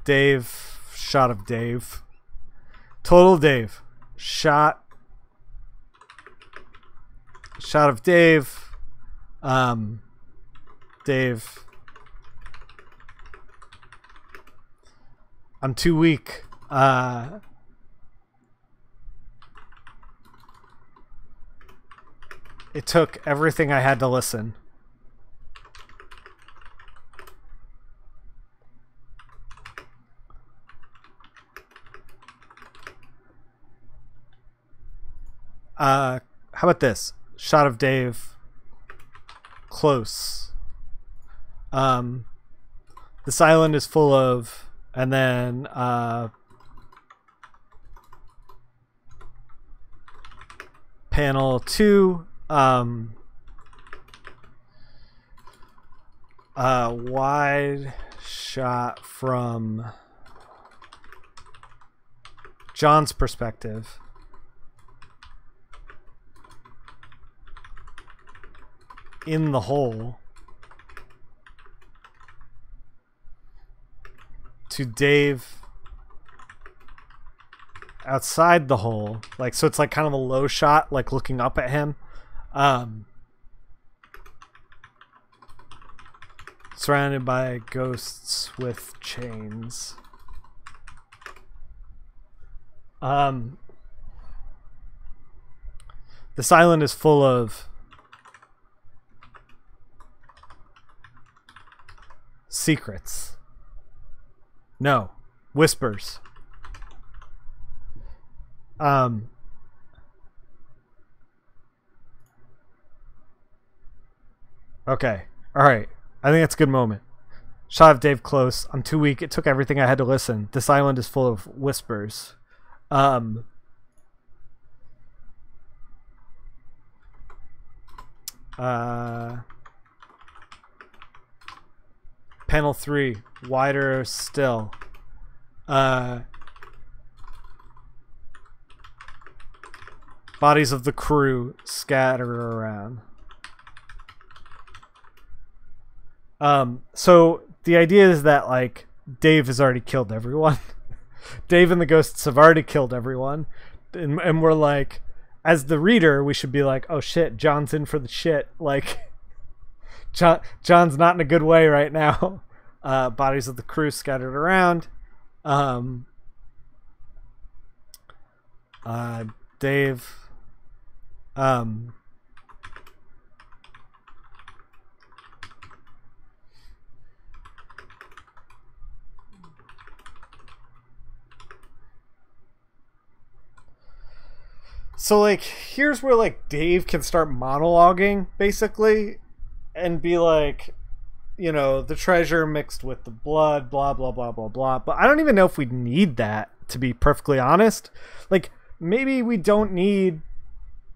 Dave, shot of Dave, total Dave, shot of Dave, Dave, I'm too weak. It took everything I had to listen. How about this? Shot of Dave, close. This island is full of, and then panel 2, wide shot from John's perspective. In the hole to Dave outside the hole, like, so it's like kind of a low shot, like looking up at him, surrounded by ghosts with chains. This island is full of secrets. No, whispers. Okay. All right. I think that's a good moment. Shot of Dave close. I'm too weak. It took everything I had to listen. This island is full of whispers. Panel 3, wider still. Bodies of the crew scatter around. So the idea is that like Dave has already killed everyone. Dave and the ghosts have already killed everyone. And we're like, as the reader, we should be like, oh shit, John's in for the shit. Like, John's not in a good way right now. Bodies of the crew scattered around. Dave. So, like, here's where, like, Dave can start monologuing, basically, and be like, you know, the treasure mixed with the blood, blah, blah, blah, blah, blah. But I don't even know if we need that, to be perfectly honest. Like, maybe we don't need,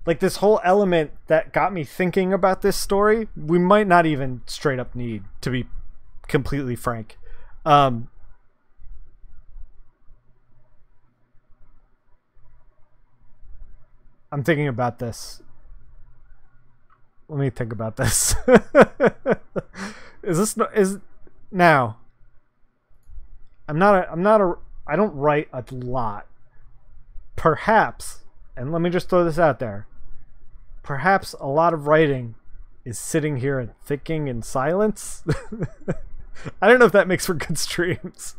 like, this whole element that got me thinking about this story, we might not even straight up need, to be completely frank. I'm thinking about this. Let me think about this. Now? I don't write a lot. Perhaps, and let me just throw this out there. Perhaps a lot of writing is sitting here and thinking in silence. I don't know if that makes for good streams.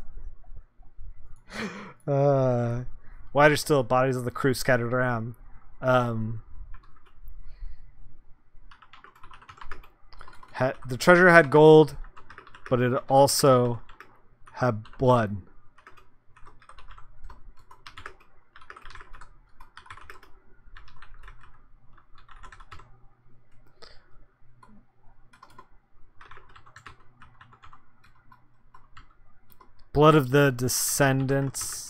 Why are there still bodies of the crew scattered around? The treasure had gold, but it also had blood. Blood of the descendants.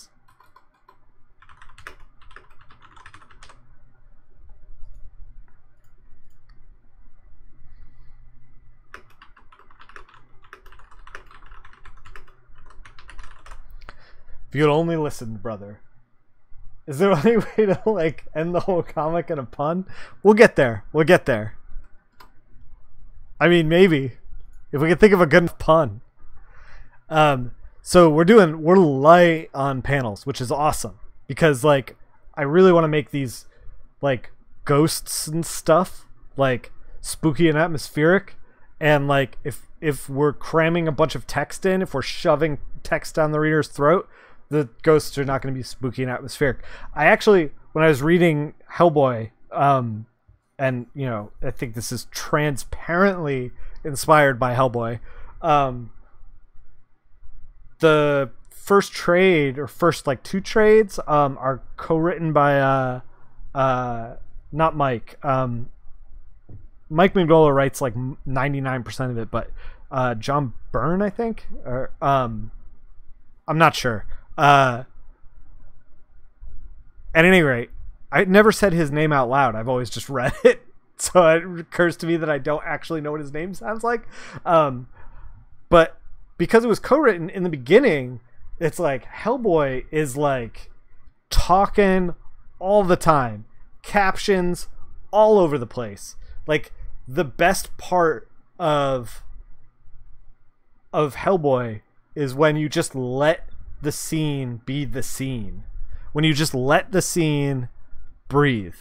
If you'd only listened, brother. Is there any way to, like, end the whole comic in a pun? We'll get there. We'll get there. I mean, maybe. If we can think of a good pun. So we're light on panels, which is awesome. Because, like, I really want to make these, like, ghosts and stuff, like, spooky and atmospheric. And, like, if we're cramming a bunch of text in, if we're shoving text down the reader's throat, the ghosts are not going to be spooky and atmospheric. I actually, when I was reading Hellboy, and, you know, I think this is transparently inspired by Hellboy, the first trade, or first, like, 2 trades, are co-written by, not Mike. Mike Mignola writes, like, 99% of it, but, John Byrne, I think? Or, I'm not sure. At any rate, I never said his name out loud. I've always just read it. So it occurs to me that I don't actually know what his name sounds like. But because it was co-written in the beginning, it's like Hellboy is, like, talking all the time. Captions all over the place. Like, the best part of Hellboy is when you just let the scene be the scene, when you just let the scene breathe.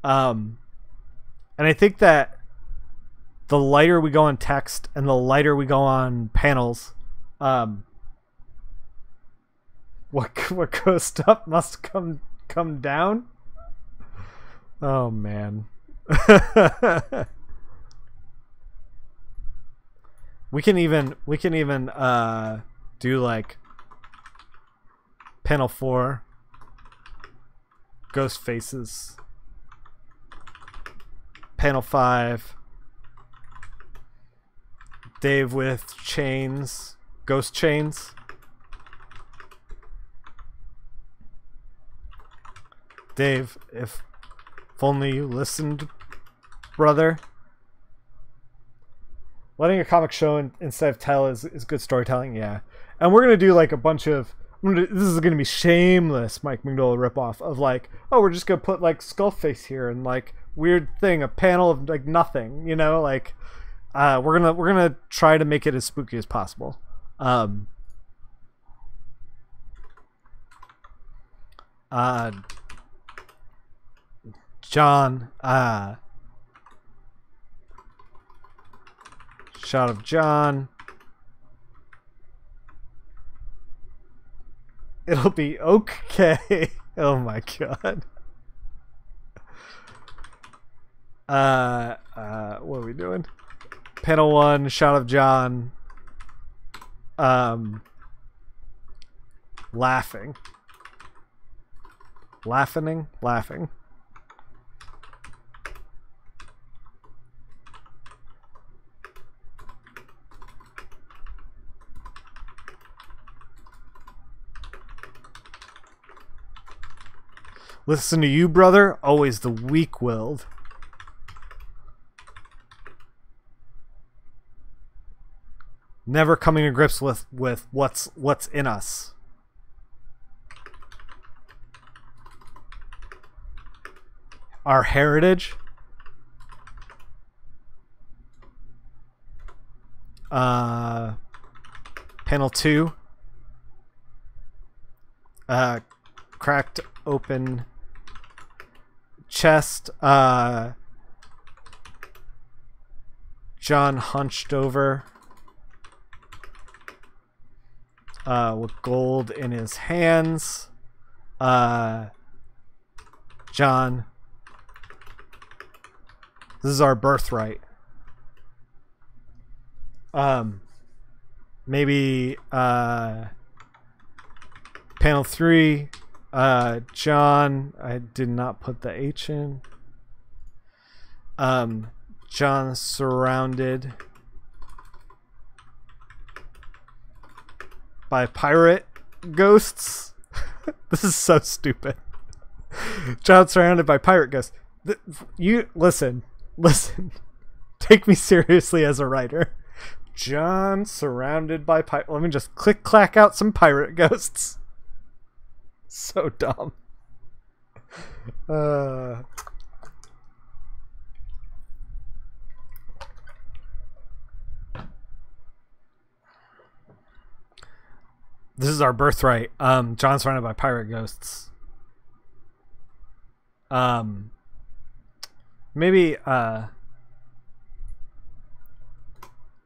And I think that the lighter we go on text and the lighter we go on panels, what goes up must come down. Oh man. we can even do, like, panel 4, ghost faces. Panel 5, Dave with chains, ghost chains. Dave, if only you listened, brother. Letting a comic show instead of tell is good storytelling, yeah. And we're gonna do, like, a bunch of, this is gonna be shameless Mike Mignola ripoff of, like, oh, we're just gonna put, like, Skullface here and, like, weird thing, a panel of, like, nothing, you know, like, we're gonna try to make it as spooky as possible. John. Shot of John. It'll be okay. Oh my god. What are we doing? Panel 1, shot of John. Laughing. Laughing. Listen to you, brother. Always the weak-willed. Never coming to grips with what's in us. Our heritage. Panel 2. Cracked open chest. John hunched over. With gold in his hands. John. This is our birthright. Maybe panel 3. John. I did not put the H in. John surrounded by pirate ghosts. This is so stupid. John surrounded by pirate ghosts. You listen. Take me seriously as a writer. John surrounded by pirate. Let me just click clack out some pirate ghosts. So dumb. This is our birthright. John's surrounded by pirate ghosts. Maybe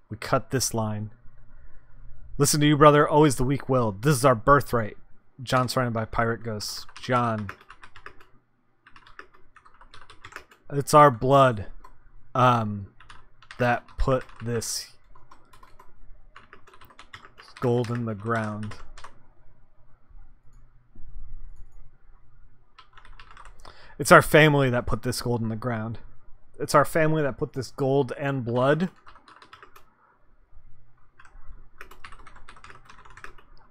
we cut this line. Listen to you, brother. Always the weak-willed. This is our birthright. John surrounded by pirate ghosts. John. It's our blood that put this gold in the ground. It's our family that put this gold in the ground. It's our family that put this gold and blood.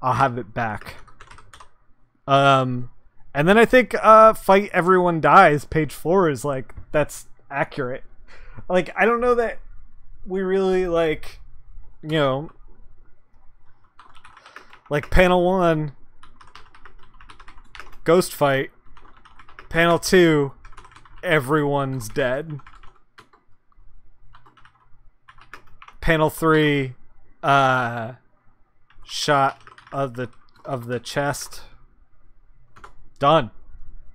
I'll have it back. And then I think Fight Everyone Dies, page 4 is like, that's accurate. Like, I don't know that we really, like, you know, like panel 1, ghost fight. Panel 2, everyone's dead. Panel 3, shot of the chest. Done.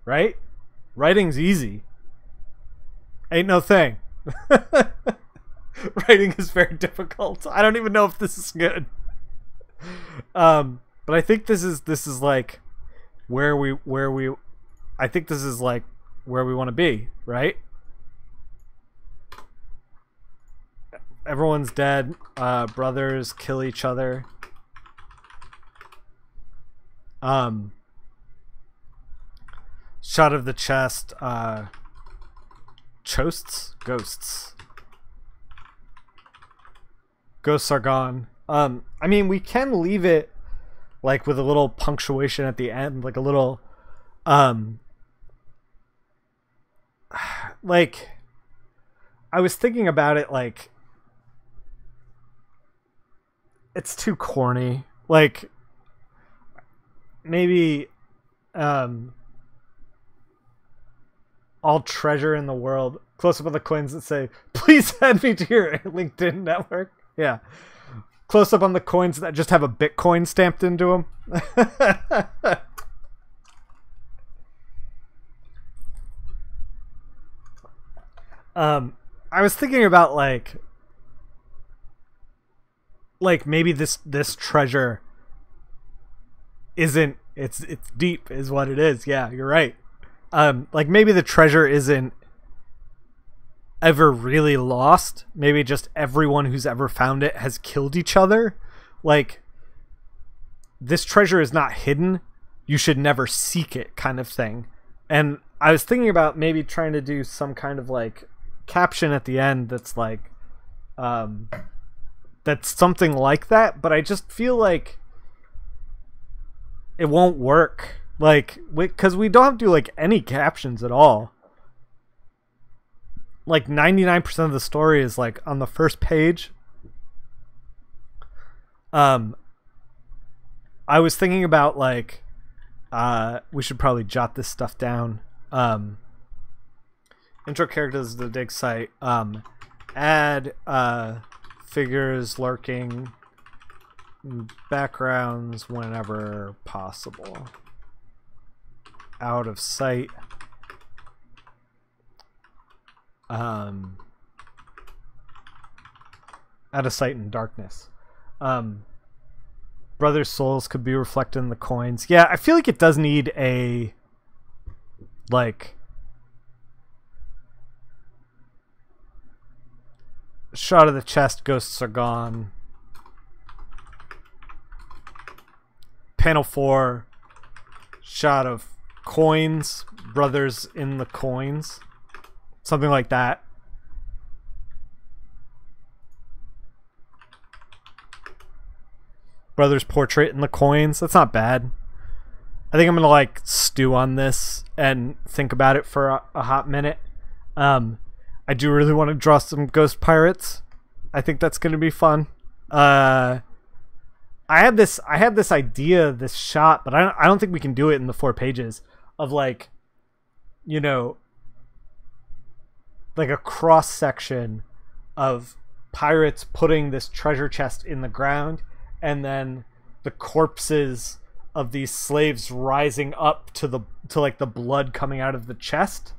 Right? Writing's easy. Ain't no thing. Writing is very difficult. I don't even know if this is good. But I think this is like where we I think this is like where we want to be, right? Everyone's dead. Brothers kill each other. Shot of the chest. Ghosts. Ghosts are gone. I mean, we can leave it like with a little punctuation at the end, like a little like, I was thinking about it, like, it's too corny. Like, maybe all treasure in the world, close up on the coins that say, please add me to your LinkedIn network. Yeah. Close up on the coins that just have a Bitcoin stamped into them. I was thinking about like maybe this treasure isn't, it's deep is what it is. Yeah, you're right. Like maybe the treasure isn't ever really lost. Maybe just everyone who's ever found it has killed each other. Like, this treasure is not hidden. You should never seek it, kind of thing. And I was thinking about maybe trying to do some kind of like caption at the end that's like that's something like that, but I just feel like it won't work. Like, because we don't do like any captions at all. Like 99% of the story is like on the first page. I was thinking about like we should probably jot this stuff down. Intro characters to the dig site. Add figures lurking backgrounds whenever possible. Out of sight. Out of sight in darkness. Brothers' souls could be reflected in the coins. Yeah, I feel like it does need a like shot of the chest, ghosts are gone. Panel 4, shot of coins, brothers in the coins. Something like that. Brother's portrait in the coins. That's not bad. I think I'm gonna like stew on this and think about it for a hot minute. I do really want to draw some ghost pirates. I think that's gonna be fun. I had this idea, this shot, but I don't think we can do it in the 4 pages of like, you know, like a cross section of pirates putting this treasure chest in the ground, and then the corpses of these slaves rising up to like the blood coming out of the chest.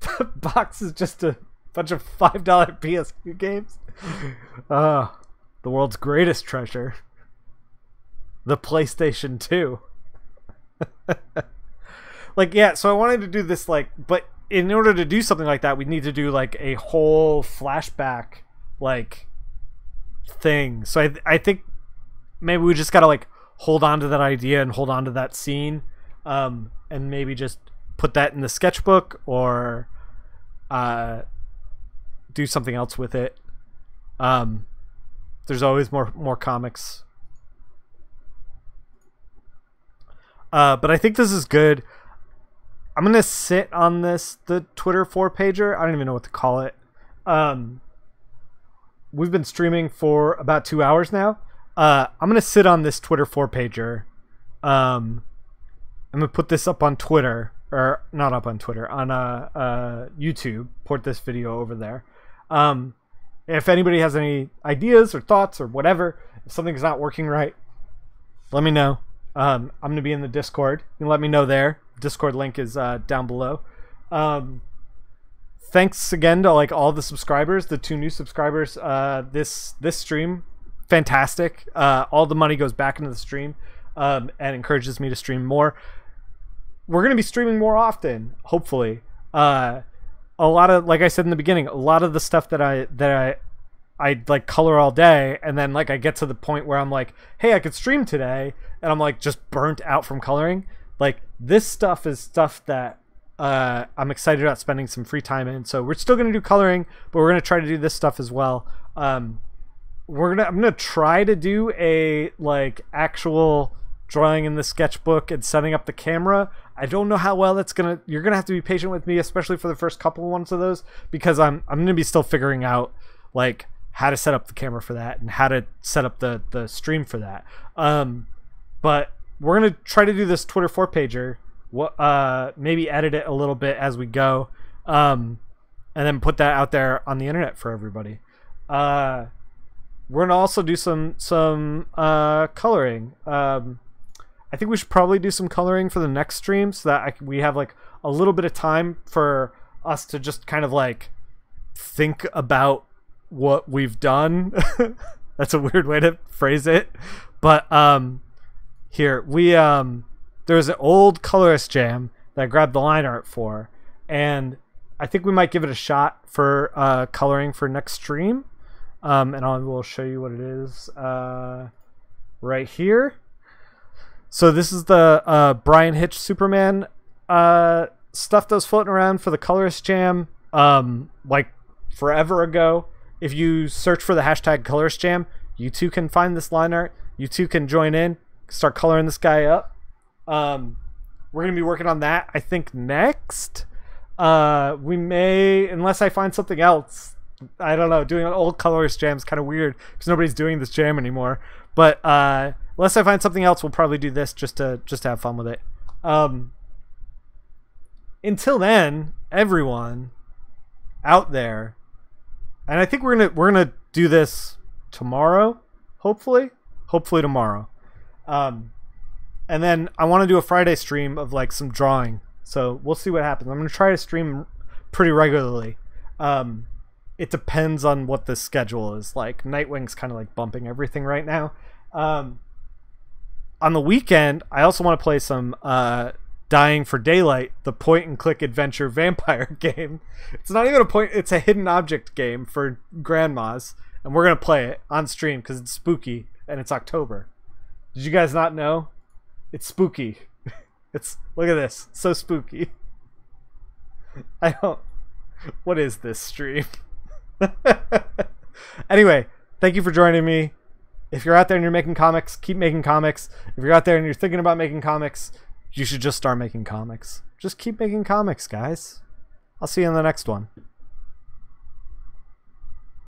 The box is just a bunch of $5 PS2 games. The world's greatest treasure. The PlayStation 2. Like, yeah, so I wanted to do this, like, but in order to do something like that, we need to do like a whole flashback like thing. So I think maybe we just gotta like hold on to that idea and hold on to that scene, and maybe just put that in the sketchbook or do something else with it. There's always more comics. But I think this is good. I'm gonna sit on the Twitter 4-pager. I don't even know what to call it. We've been streaming for about 2 hours now. I'm gonna sit on this Twitter 4-pager. I'm gonna put this up on Twitter, or not up on Twitter, on YouTube. Port this video over there. If anybody has any ideas or thoughts or whatever, if something's not working right, let me know. I'm gonna be in the Discord. You can let me know there. Discord link is down below. Thanks again to like all the subscribers, the 2 new subscribers. This stream, fantastic. All the money goes back into the stream, and encourages me to stream more. We're gonna be streaming more often, hopefully. A lot of, like I said in the beginning, a lot of the stuff that I like color all day, and then like I get to the point where I'm like, hey, I could stream today, and I'm like just burnt out from coloring. Like, this stuff is stuff that I'm excited about spending some free time in. So we're still gonna do coloring, but we're gonna try to do this stuff as well. I'm gonna try to do a like actual drawing in the sketchbook and setting up the camera. I don't know how well that's gonna. You're gonna have to be patient with me, especially for the first couple ones of those, because I'm gonna be still figuring out like how to set up the camera for that and how to set up the stream for that. But we're gonna try to do this Twitter 4-pager. Maybe edit it a little bit as we go, and then put that out there on the internet for everybody. We're gonna also do some coloring. I think we should probably do some coloring for the next stream, so that we have like a little bit of time for us to just kind of like think about what we've done. That's a weird way to phrase it. But here we there's an old colorist jam that I grabbed the line art for, and I think we might give it a shot for coloring for next stream. And I will show you what it is right here. So this is the Brian Hitch Superman stuff that was floating around for the colorist jam like forever ago. If you search for the hashtag colorist jam, you too can find this line art. You too can join in, start coloring this guy up. We're gonna be working on that, I think, next. We may, unless I find something else. I don't know. Doing an old colorist jam is kind of weird because nobody's doing this jam anymore. But unless I find something else, we'll probably do this just to have fun with it. Until then, everyone out there, and I think we're gonna do this tomorrow, hopefully tomorrow. And then I want to do a Friday stream of like some drawing. So we'll see what happens. I'm gonna try to stream pretty regularly. It depends on what the schedule is like. Nightwing's kind of like bumping everything right now. On the weekend, I also want to play some Dying for Daylight, the point-and-click adventure vampire game. It's not even a point, it's a hidden object game for grandmas. And we're going to play it on stream because it's spooky and it's October. Did you guys not know? It's spooky. Look at this. So spooky. I don't... What is this stream? Anyway, thank you for joining me. If you're out there and you're making comics, keep making comics. If you're out there and you're thinking about making comics, you should just start making comics. Just keep making comics, guys. I'll see you in the next one.